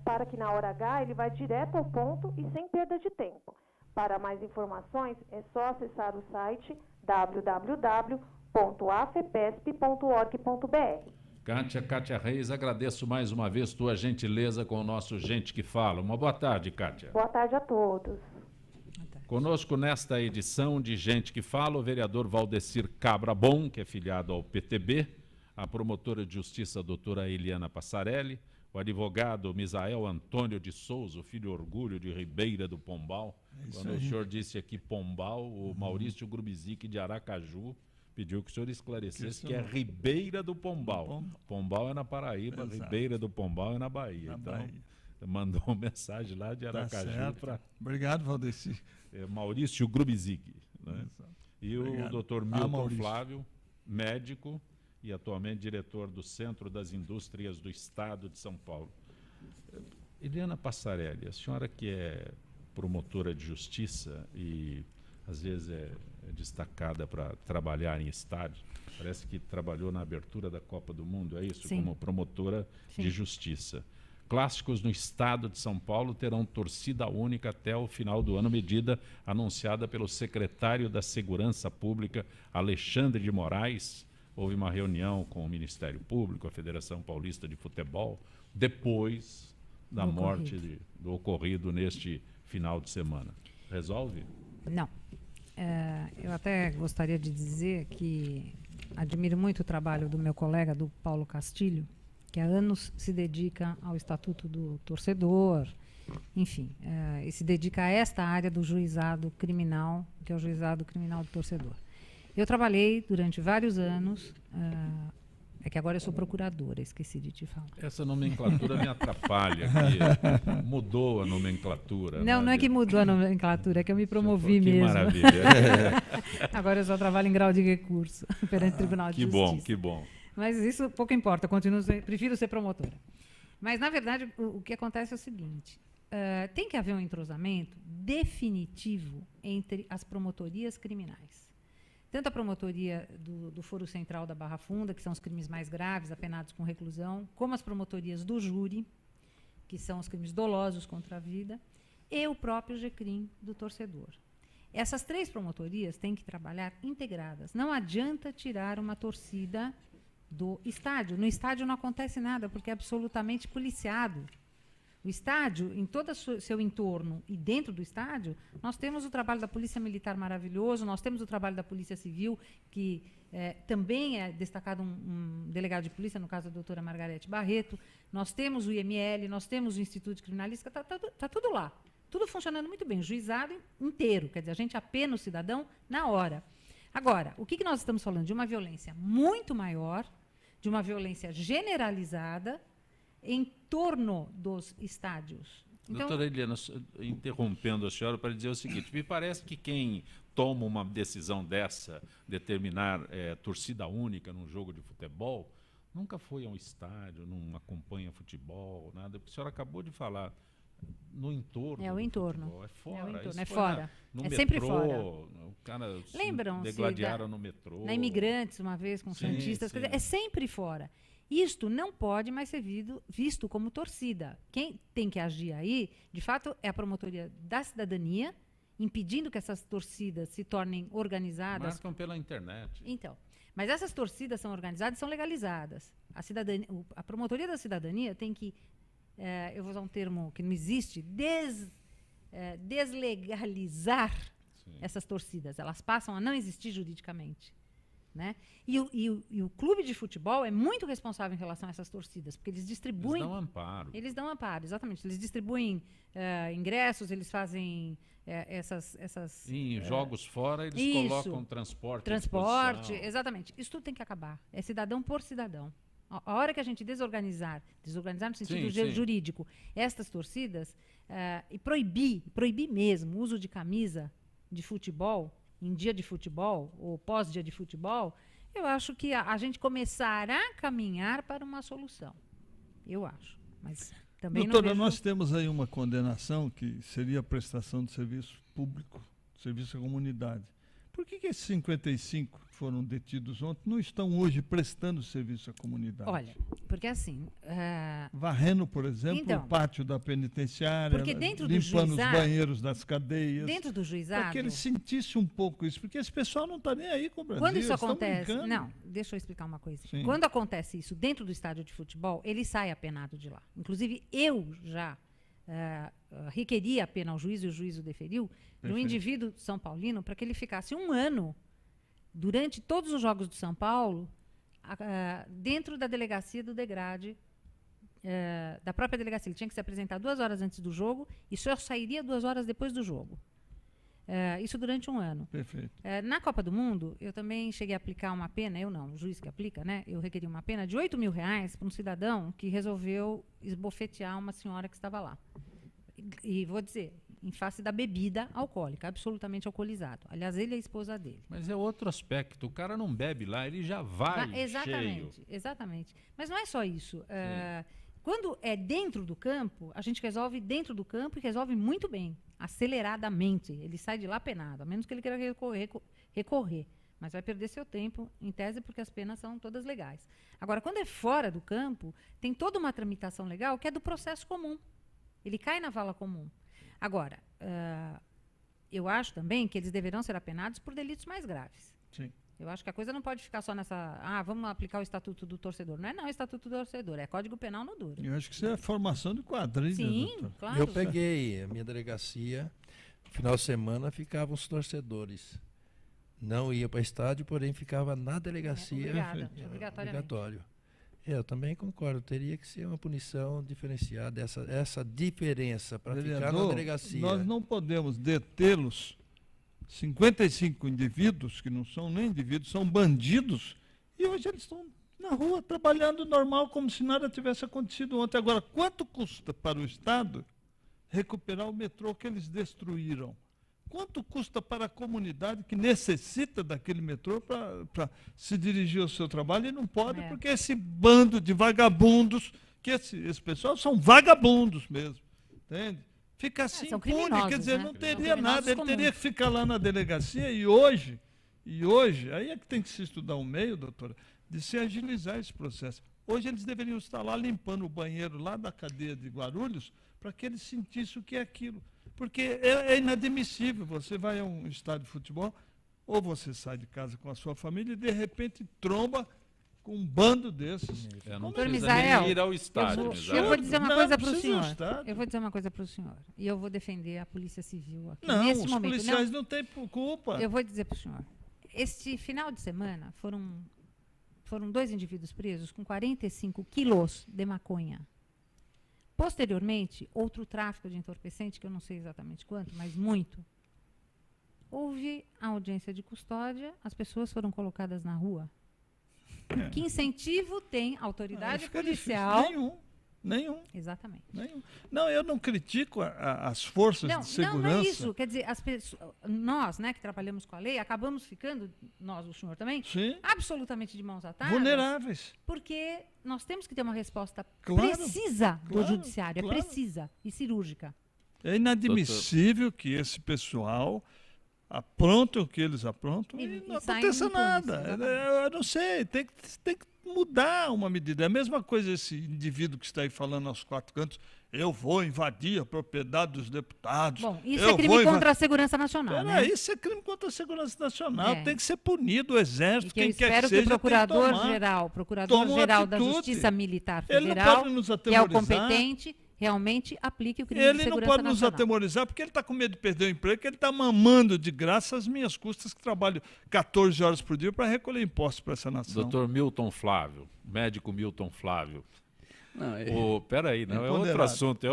para que na hora H ele vá direto ao ponto e sem perda de tempo. Para mais informações, é só acessar o site www.afepesp.org.br. Kátia Reis, agradeço mais uma vez tua gentileza com o nosso Gente que Fala. Uma boa tarde, Kátia. Boa tarde a todos. Conosco nesta edição de Gente que Fala, o vereador Valdecir Cabra Bom, que é filiado ao PTB, a promotora de justiça, a doutora Eliana Passarelli, o advogado Misael Antônio de Souza, o filho Orgulho de Ribeira do Pombal, Quando o senhor disse aqui Pombal, o Maurício Grubizic de Aracaju pediu que o senhor esclarecesse que é Ribeira do Pombal. Pombal é na Paraíba, exato. Ribeira do Pombal é na Bahia. Então, Bahia. Mandou uma mensagem lá de Aracaju para... Obrigado, Valdeci. Maurício Grubizic. Né? E o doutor Milton Flávio, médico e atualmente diretor do Centro das Indústrias do Estado de São Paulo. Eliana Passarelli, a senhora que é promotora de justiça e às vezes é destacada para trabalhar em estádio, parece que trabalhou na abertura da Copa do Mundo, é isso? Sim. Como promotora de justiça. Clássicos no estado de São Paulo terão torcida única até o final do ano, medida anunciada pelo secretário da Segurança Pública, Alexandre de Moraes. Houve uma reunião com o Ministério Público, a Federação Paulista de Futebol, depois da morte do ocorrido neste final de semana. Resolve? Não. Eu até gostaria de dizer que admiro muito o trabalho do meu colega, do Paulo Castilho, que há anos se dedica ao Estatuto do Torcedor, enfim, e se dedica a esta área do juizado criminal, que é o juizado criminal do torcedor. Eu trabalhei durante vários anos, é que agora eu sou procuradora, esqueci de te falar. Essa nomenclatura me atrapalha aqui. Mudou a nomenclatura. Não é que mudou a nomenclatura, é que eu me promovi mesmo. Que maravilha. Agora eu só trabalho em grau de recurso perante o Tribunal de Justiça. Que bom. Mas isso pouco importa, prefiro ser promotora. Mas, na verdade, o que acontece é o seguinte, tem que haver um entrosamento definitivo entre as promotorias criminais. Tanto a promotoria do Foro Central da Barra Funda, que são os crimes mais graves, apenados com reclusão, como as promotorias do júri, que são os crimes dolosos contra a vida, e o próprio GCRIM do torcedor. Essas três promotorias têm que trabalhar integradas. Não adianta tirar uma torcida do estádio. No estádio não acontece nada, porque é absolutamente policiado. O estádio, em todo o seu entorno e dentro do estádio, nós temos o trabalho da Polícia Militar maravilhoso, nós temos o trabalho da Polícia Civil, que também é destacado um delegado de polícia, no caso da doutora Margarete Barreto, nós temos o IML, nós temos o Instituto de Criminalística, está tudo lá. Tudo funcionando muito bem, o juizado inteiro, quer dizer, a gente apena o cidadão na hora. Agora, o que nós estamos falando? De uma violência muito maior, de uma violência generalizada em torno dos estádios. Então, doutora Eliana, interrompendo a senhora para dizer o seguinte, me parece que quem toma uma decisão dessa, determinar torcida única num jogo de futebol, nunca foi a um estádio, não acompanha futebol, nada, porque a senhora acabou de falar no entorno. É o entorno. Futebol, é fora. É o entorno, isso é fora. No é metrô, sempre fora. O cara Lembram-se degladiaram no metrô. Na Imigrantes, uma vez, com santistas. Sim. É sempre fora. Isto não pode mais ser visto como torcida. Quem tem que agir aí, de fato, é a promotoria da cidadania, impedindo que essas torcidas se tornem organizadas. Marcam pela internet. Então, mas essas torcidas são organizadas e são legalizadas. A promotoria da cidadania tem que, eu vou usar um termo que não existe, deslegalizar essas torcidas. Elas passam a não existir juridicamente. Né? E o clube de futebol é muito responsável em relação a essas torcidas, porque eles distribuem... Eles dão amparo. Eles dão amparo, exatamente. Eles distribuem ingressos, eles fazem essas... Em jogos fora, eles colocam transporte. Transporte, exatamente. Isso tudo tem que acabar. É cidadão por cidadão. A hora que a gente desorganizar no sentido jurídico, estas torcidas, e proibir mesmo o uso de camisa de futebol, em dia de futebol ou pós-dia de futebol, eu acho que a gente começará a caminhar para uma solução. Eu acho. Mas também doutora, não vejo... nós temos aí uma condenação que seria a prestação de serviço público, serviço à comunidade. Por que esses 55 que foram detidos ontem não estão hoje prestando serviço à comunidade? Olha, porque assim... Varrendo, por exemplo, então, o pátio da penitenciária, limpando os banheiros das cadeias. Dentro do juizado... Para que ele sentisse um pouco isso, porque esse pessoal não está nem aí com o Brasil. Quando isso acontece... Não, deixa eu explicar uma coisa. Sim. Quando acontece isso dentro do estádio de futebol, ele sai apenado de lá. Inclusive, eu já... requeria a pena ao juiz e o juiz o deferiu, de um indivíduo São Paulino para que ele ficasse 1 ano durante todos os jogos do São Paulo dentro da delegacia do Degrade, da própria delegacia. Ele tinha que se apresentar 2 horas antes do jogo e só sairia 2 horas depois do jogo. Isso durante um ano. Perfeito. Na Copa do Mundo, eu também cheguei a aplicar uma pena, eu não, o juiz que aplica, né? Eu requeri uma pena de R$8.000 para um cidadão que resolveu esbofetear uma senhora que estava lá. E vou dizer, em face da bebida alcoólica, absolutamente alcoolizado. Aliás, ele é a esposa dele. Mas é outro aspecto. O cara não bebe lá, ele já vai Exatamente, cheio. exatamente. Mas não é só isso. Quando é dentro do campo, a gente resolve dentro do campo e resolve muito bem, aceleradamente. Ele sai de lá penado, a menos que ele queira recorrer. Mas vai perder seu tempo, em tese, porque as penas são todas legais. Agora, quando é fora do campo, tem toda uma tramitação legal que é do processo comum. Ele cai na vala comum. Agora, eu acho também que eles deverão ser apenados por delitos mais graves. Sim. Eu acho que a coisa não pode ficar só nessa... vamos aplicar o Estatuto do Torcedor. Não é o Estatuto do Torcedor, é Código Penal no duro. Eu acho que isso é formação de quadrilha, Sim, doutor. claro. Eu peguei a minha delegacia, no final de semana ficavam os torcedores. Não ia para estádio, porém ficava na delegacia. Obrigatoriamente. Obrigatório. Eu também concordo, teria que ser uma punição diferenciada, essa diferença para ficar na delegacia. Nós não podemos detê-los. 55 indivíduos, que não são nem indivíduos, são bandidos, e hoje eles estão na rua trabalhando normal, como se nada tivesse acontecido ontem. Agora, quanto custa para o Estado recuperar o metrô que eles destruíram? Quanto custa para a comunidade que necessita daquele metrô para se dirigir ao seu trabalho e não pode, porque esse bando de vagabundos, que esse pessoal são vagabundos mesmo, entende? Fica assim impune, quer dizer, não teria nada, ele teria que ficar lá na delegacia e hoje, aí é que tem que se estudar um meio, doutora, de se agilizar esse processo. Hoje eles deveriam estar lá limpando o banheiro lá da cadeia de Guarulhos para que eles sentissem o que é aquilo. Porque é inadmissível, você vai a um estádio de futebol, ou você sai de casa com a sua família e de repente tromba com um bando desses. Não precisa nem ir ao estádio. Eu vou dizer uma coisa para o senhor. Eu vou dizer uma coisa para o senhor. E eu vou defender a Polícia Civil aqui nesse momento. Não, os policiais não têm culpa. Eu vou dizer para o senhor. Este final de semana foram 2 indivíduos presos com 45 quilos de maconha. Posteriormente, outro tráfico de entorpecente, que eu não sei exatamente quanto, mas muito. Houve a audiência de custódia, as pessoas foram colocadas na rua. Que incentivo tem a autoridade policial? Nenhum. Exatamente. Nenhum. Não, eu não critico as forças de segurança. Não é isso. Quer dizer, nós, né, que trabalhamos com a lei, acabamos ficando, nós, o senhor também, absolutamente de mãos atadas. Vulneráveis. Porque nós temos que ter uma resposta precisa do judiciário. É precisa e cirúrgica. É inadmissível que esse pessoal apronte o que eles aprontam e não aconteça nada. Eu não sei, tem que mudar uma medida. É a mesma coisa esse indivíduo que está aí falando aos 4 cantos, eu vou invadir a propriedade dos deputados. Bom, isso é crime contra a segurança nacional, né? Isso é crime contra a segurança nacional. Tem que ser punido o Exército, quem quer que seja. Eu espero que o Procurador-Geral da Justiça Militar Federal, que é o competente, realmente aplique o crime de segurança nacional. Ele não pode nos atemorizar, porque ele está com medo de perder o emprego, porque ele está mamando de graça as minhas custas, que trabalho 14 horas por dia para recolher impostos para essa nação. Doutor Milton Flávio, médico Milton Flávio. Peraí, não, é outro assunto.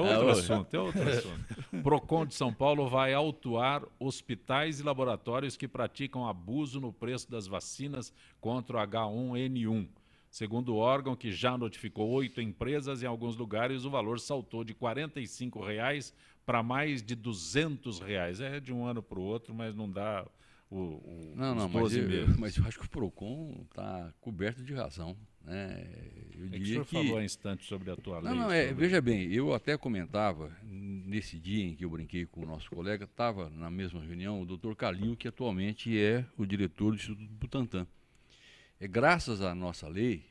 O Procon de São Paulo vai autuar hospitais e laboratórios que praticam abuso no preço das vacinas contra o H1N1. Segundo o órgão, que já notificou 8 empresas, em alguns lugares o valor saltou de R$ 45 para mais de R$ 200. É de um ano para o outro, mas não dá os 12 meses. Mas eu acho que o Procon está coberto de razão. Né? Eu diria que o senhor falou há instantes sobre a tua lei. Veja bem, eu até comentava, nesse dia em que eu brinquei com o nosso colega, estava na mesma reunião o doutor Calil, que atualmente é o diretor do Instituto Butantan. Graças à nossa lei,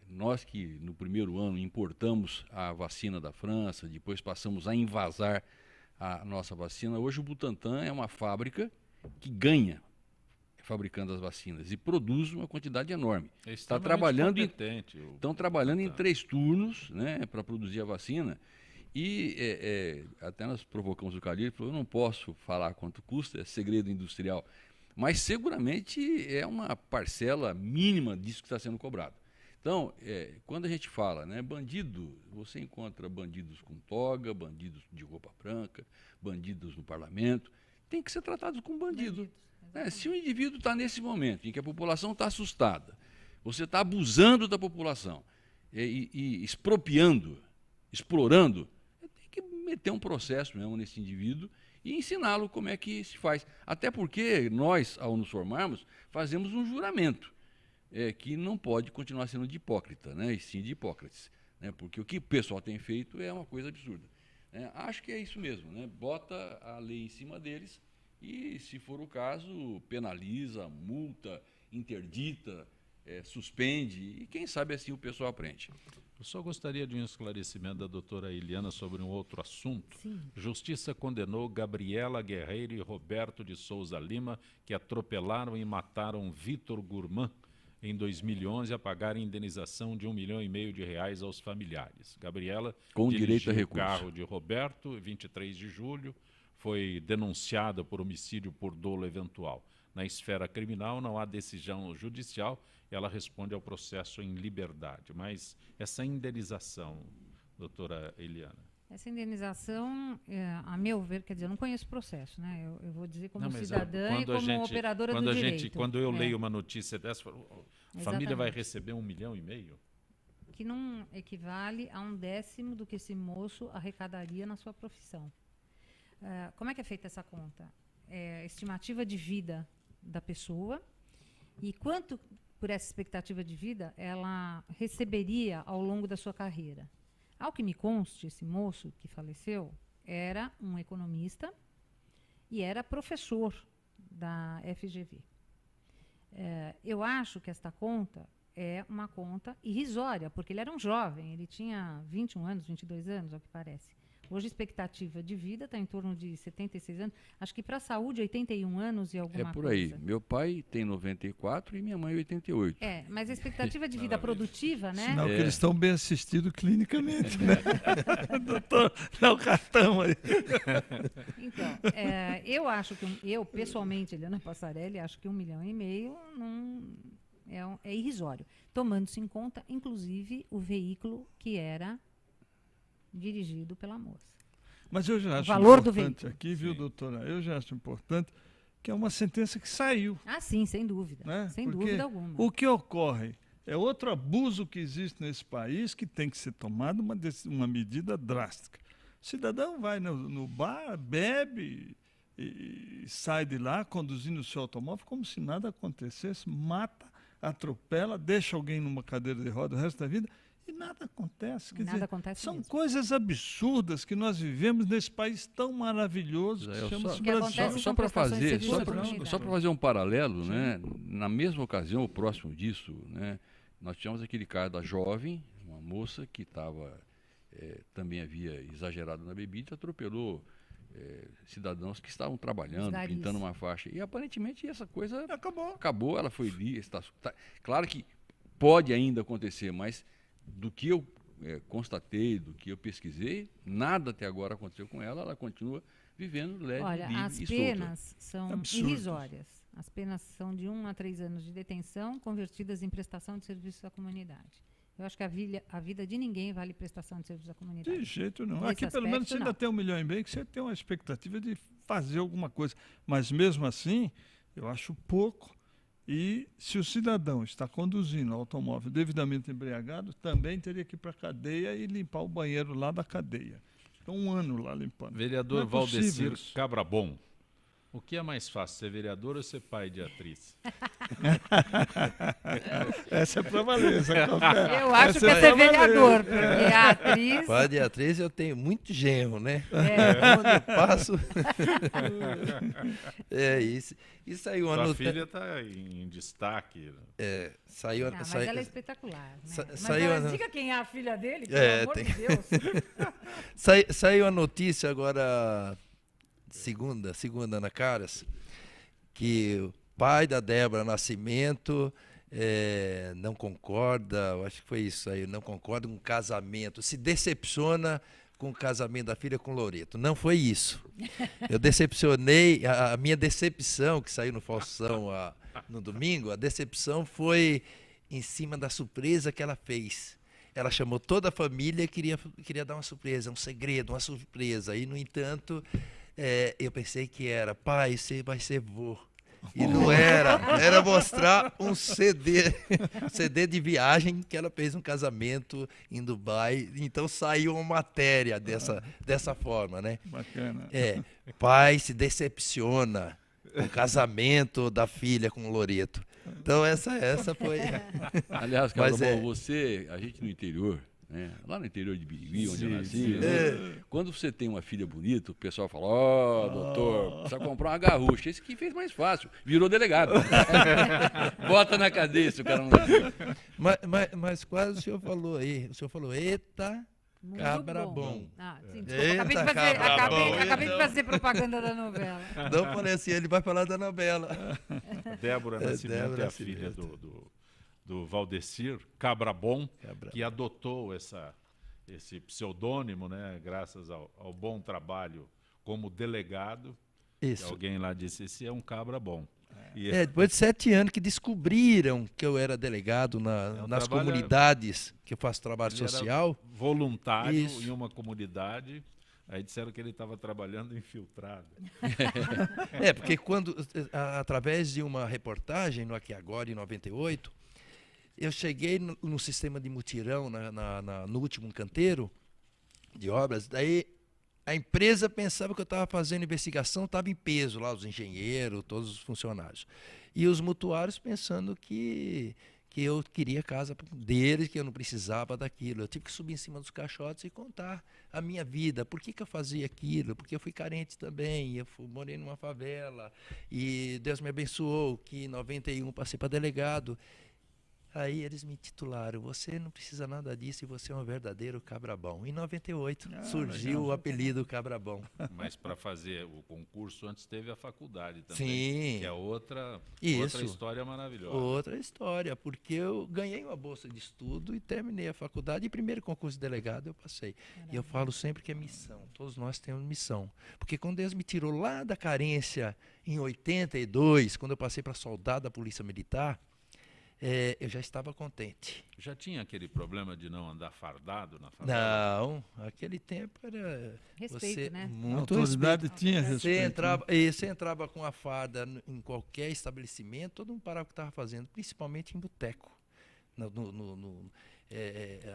nós que no primeiro ano importamos a vacina da França, depois passamos a invasar a nossa vacina, hoje o Butantan é uma fábrica que ganha fabricando as vacinas e produz uma quantidade enorme. Estão trabalhando em 3 turnos, né, para produzir a vacina. E até nós provocamos o Calil, ele falou, eu não posso falar quanto custa, é segredo industrial. Mas seguramente é uma parcela mínima disso que está sendo cobrado. Então, quando a gente fala, né, bandido, você encontra bandidos com toga, bandidos de roupa branca, bandidos no parlamento, têm que ser tratados como bandido. Se o indivíduo está nesse momento em que a população está assustada, você está abusando da população e expropriando, explorando, tem que meter um processo mesmo nesse indivíduo e ensiná-lo como é que se faz. Até porque nós, ao nos formarmos, fazemos um juramento que não pode continuar sendo de hipócrita, né? E sim de Hipócrates. Né? Porque o que o pessoal tem feito é uma coisa absurda. Acho que é isso mesmo, né? Bota a lei em cima deles e, se for o caso, penaliza, multa, interdita, suspende e, quem sabe, assim o pessoal aprende. Eu só gostaria de um esclarecimento da doutora Eliana sobre um outro assunto. Sim. Justiça condenou Gabriela Guerreiro e Roberto de Souza Lima, que atropelaram e mataram Vitor Gourmand em 2011, a pagar indenização de R$ 1,5 milhão aos familiares. Gabriela com direito a dirigiu o recurso. carro de Roberto, 23 de julho, foi denunciada por homicídio por dolo eventual. Na esfera criminal não há decisão judicial, ela responde ao processo em liberdade. Mas essa indenização, doutora Eliana? Essa indenização, a meu ver, quer dizer, eu não conheço o processo, né? Eu vou dizer como Não, cidadã e como operadora do direito. Quando eu leio uma notícia dessa, a família vai receber R$ 1,5 milhão? Que não equivale a 1/10 do que esse moço arrecadaria na sua profissão. Como é que é feita essa conta? É a estimativa de vida da pessoa e quanto, por essa expectativa de vida, ela receberia ao longo da sua carreira. Ao que me conste, esse moço que faleceu era um economista e era professor da FGV. Eu acho que esta conta é uma conta irrisória, porque ele era um jovem, ele tinha 21 anos, 22 anos, ao que parece. Hoje a expectativa de vida está em torno de 76 anos. Acho que para a saúde, 81 anos e alguma coisa. É por aí. Meu pai tem 94 e minha mãe 88. Mas a expectativa de vida produtiva, né? Sinal que eles estão bem assistidos clinicamente, né? Doutor, dá o cartão aí. Então, eu acho que, eu pessoalmente, Eliana Passarelli, acho que R$ 1,5 milhão é irrisório. Tomando-se em conta, inclusive, o veículo que era dirigido pela moça. Mas eu já acho valor importante aqui, viu, doutora? Eu já acho importante que é uma sentença que saiu. Sim, sem dúvida. Né? Sem Porque dúvida alguma. O que ocorre é outro abuso que existe nesse país que tem que ser tomado uma medida drástica. O cidadão vai no bar, bebe e sai de lá conduzindo o seu automóvel como se nada acontecesse, mata, atropela, deixa alguém numa cadeira de roda o resto da vida e nada acontece. Quer dizer, acontece são mesmo. Coisas absurdas que nós vivemos nesse país tão maravilhoso que chama-se Brasil. Só para fazer um paralelo, né? Na mesma ocasião, próximo disso, né? Nós tivemos aquele caso da jovem, uma moça que também havia exagerado na bebida, atropelou cidadãos que estavam trabalhando, pintando uma faixa. E aparentemente essa coisa acabou, ela foi claro que pode ainda acontecer, mas do que eu constatei, do que eu pesquisei, nada até agora aconteceu com ela, ela continua vivendo leve, livre as e penas são Absurdo. irrisórias. As penas são de 1 a 3 anos de detenção, convertidas em prestação de serviço à comunidade. Eu acho que a vida de ninguém vale prestação de serviço à comunidade. De jeito nenhum. Nesse Aqui, pelo menos, você ainda tem R$ 1,5 milhão, que você tem uma expectativa de fazer alguma coisa. Mas, mesmo assim, eu acho pouco. E, se o cidadão está conduzindo o automóvel devidamente embriagado, também teria que ir para a cadeia e limpar o banheiro lá da cadeia. Então, 1 ano lá limpando. Vereador Valdecir Cabrabon. O que é mais fácil, ser vereador ou ser pai de atriz? Essa é pra valer, essa Eu acho que é ser vereador, porque a atriz... Pai de atriz eu tenho muito genro, né? Onde eu passo... isso. E saiu uma Sua filha está em destaque. Saiu... mas ela é espetacular. Né? Mas diga quem é a filha dele, pelo amor de Deus. Saiu a notícia agora... Segunda, Ana Caras, que o pai da Débora Nascimento não concorda, eu acho que foi isso aí, não concorda com o casamento, se decepciona com o casamento da filha com o Loreto. Não foi isso. Eu decepcionei, a minha decepção, que saiu no Faustão no domingo, a decepção foi em cima da surpresa que ela fez. Ela chamou toda a família e queria dar uma surpresa, um segredo, uma surpresa. E, no entanto... eu pensei que era, pai, você vai ser vô. E não era mostrar um CD de viagem que ela fez um casamento em Dubai. Então saiu uma matéria dessa forma, né? Bacana. Pai se decepciona com o casamento da filha com o Loreto. Então essa foi. Aliás, cara, a gente no interior, né? Lá no interior de Birigui, onde eu nasci, né? Quando você tem uma filha bonita, o pessoal fala, doutor, precisa comprar uma garrucha. Esse que fez mais fácil, virou delegado. Bota na cadeia se o cara não... Mas quase o senhor falou aí. O senhor falou, eita, cabra bom. Sim, desculpa, acabei de fazer propaganda da novela. Não falei assim, ele vai falar da novela. Débora Nascimento é a filha do Valdecir Cabra Bom, que adotou esse pseudônimo, né, graças ao bom trabalho como delegado. Isso. Alguém lá disse, esse é um cabra bom. Depois de 7 anos que descobriram que eu era delegado nas comunidades, que eu faço trabalho social. Voluntário em uma comunidade. Aí disseram que ele estava trabalhando infiltrado. Porque através de uma reportagem no Aqui Agora, em 98, eu cheguei no sistema de mutirão, no último canteiro de obras, daí a empresa pensava que eu estava fazendo investigação, estava em peso lá, os engenheiros, todos os funcionários. E os mutuários pensando que eu queria casa deles, que eu não precisava daquilo. Eu tive que subir em cima dos caixotes e contar a minha vida. Por que eu fazia aquilo? Porque eu fui carente também, morei numa favela, e Deus me abençoou, que em 91 passei para delegado. Aí eles me titularam, você não precisa nada disso e você é um verdadeiro cabrabão. Em 98 surgiu legal. O apelido Cabrabão. Mas para fazer o concurso antes teve a faculdade também. Sim. Que é outra história maravilhosa. Outra história, porque eu ganhei uma bolsa de estudo e terminei a faculdade e primeiro concurso de delegado eu passei. Caramba. E eu falo sempre que é missão, todos nós temos missão. Porque quando Deus me tirou lá da carência em 82, quando eu passei para soldado da Polícia Militar, eu já estava contente. Já tinha aquele problema de não andar fardado na favela? Não, aquele tempo era... Respeito, né? Muito a autoridade respeito. tinha respeito. Você entrava com a farda em qualquer estabelecimento, todo mundo parava o que estava fazendo, principalmente em boteco.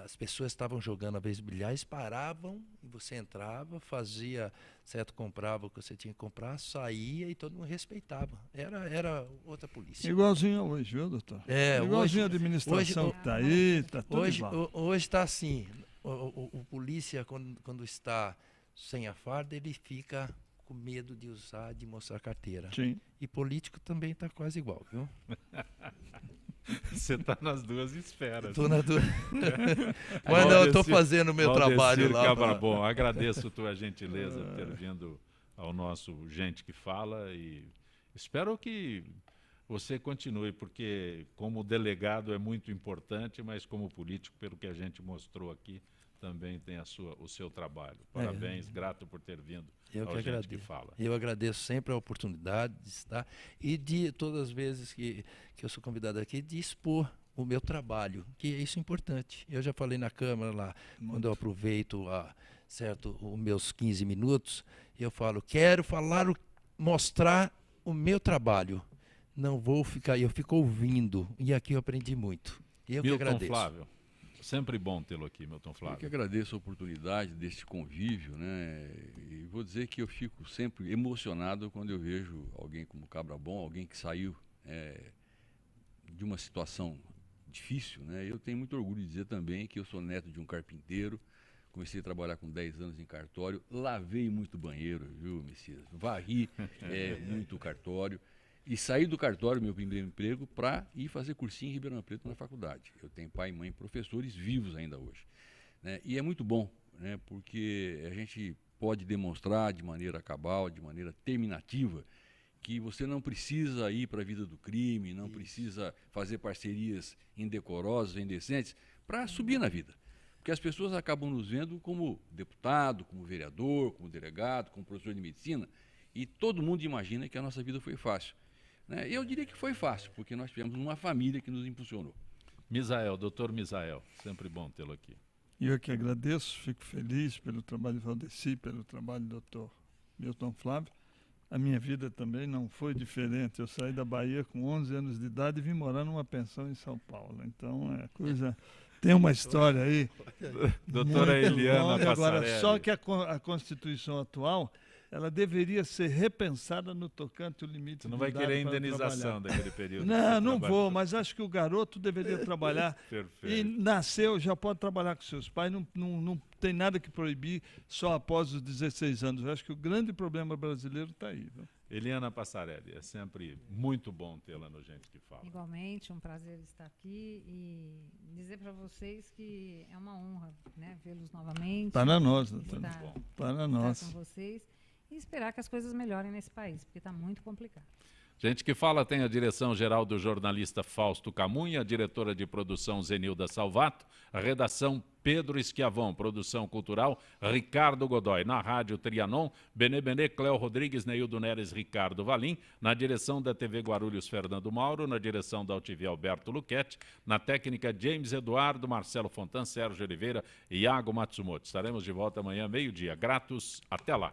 As pessoas estavam jogando a vez de bilhares, paravam, e você entrava, fazia, certo, comprava o que você tinha que comprar, saía e todo mundo respeitava. Era outra polícia. Igualzinho hoje, viu, doutor? Igualzinho a administração que está aí, está tudo igual. Hoje está assim, o polícia, quando está sem a farda, ele fica com medo de usar, de mostrar a carteira. Sim. E político também está quase igual, viu? Você está nas duas esferas. Estou nas duas. Mas não, eu estou fazendo o meu trabalho lá. Bom, agradeço a tua gentileza por ter vindo ao nosso Gente que Fala e espero que você continue, porque como delegado é muito importante, mas como político, pelo que a gente mostrou aqui, também tem o seu trabalho. Parabéns, grato por ter vindo ao Gente que Fala. Eu agradeço sempre a oportunidade de estar e de todas as vezes que eu sou convidado aqui, de expor o meu trabalho, que é isso importante. Eu já falei na Câmara lá, quando eu aproveito os meus 15 minutos, eu falo, quero falar, mostrar o meu trabalho. Não vou ficar, eu fico ouvindo, e aqui eu aprendi muito. Eu que agradeço. Flávio. Sempre bom tê-lo aqui, Milton Flávio. Eu que agradeço a oportunidade deste convívio, né? E vou dizer que eu fico sempre emocionado quando eu vejo alguém como Cabra Bom, alguém que saiu de uma situação difícil, né? Eu tenho muito orgulho de dizer também que eu sou neto de um carpinteiro, comecei a trabalhar com 10 anos em cartório, lavei muito banheiro, viu, Messias? Varri muito cartório. E saí do cartório, meu primeiro emprego, para ir fazer cursinho em Ribeirão Preto na faculdade. Eu tenho pai e mãe professores vivos ainda hoje, né? E é muito bom, né? Porque a gente pode demonstrar de maneira cabal, de maneira terminativa, que você não precisa ir para a vida do crime, não precisa fazer parcerias indecorosas, indecentes, para subir na vida. Porque as pessoas acabam nos vendo como deputado, como vereador, como delegado, como professor de medicina, e todo mundo imagina que a nossa vida foi fácil. Eu diria que foi fácil, porque nós tivemos uma família que nos impulsionou. Misael, doutor Misael, sempre bom tê-lo aqui. Eu que agradeço, fico feliz pelo trabalho de Valdeci, pelo trabalho do doutor Milton Flávio, a minha vida também não foi diferente. Eu saí da Bahia com 11 anos de idade e vim morar numa pensão em São Paulo. Então, tem uma história aí. Doutora Eliana Passarelli. Agora, só que a Constituição atual, ela deveria ser repensada no tocante ao limite Você não vai querer indenização daquele período. Não vou, mas acho que o garoto deveria trabalhar. Perfeito. E nasceu, já pode trabalhar com seus pais, não tem nada que proibir só após os 16 anos. Eu acho que o grande problema brasileiro está aí. Viu? Eliana Passarelli, é sempre muito bom tê-la no Gente que Fala. Igualmente, um prazer estar aqui e dizer para vocês que é uma honra, né, vê-los novamente. Para nós, doutor. Para nós. Com vocês e esperar que as coisas melhorem nesse país, porque está muito complicado. Gente que Fala tem a direção geral do jornalista Fausto Camunha, a diretora de produção Zenilda Salvato, a redação Pedro Esquiavon, produção cultural Ricardo Godoy, na rádio Trianon, Benê, Cléo Rodrigues, Neildo Neres, Ricardo Valim, na direção da TV Guarulhos, Fernando Mauro, na direção da UTV, Alberto Luquete, na técnica James Eduardo, Marcelo Fontan, Sérgio Oliveira e Iago Matsumoto. Estaremos de volta amanhã, meio-dia. Gratos, até lá.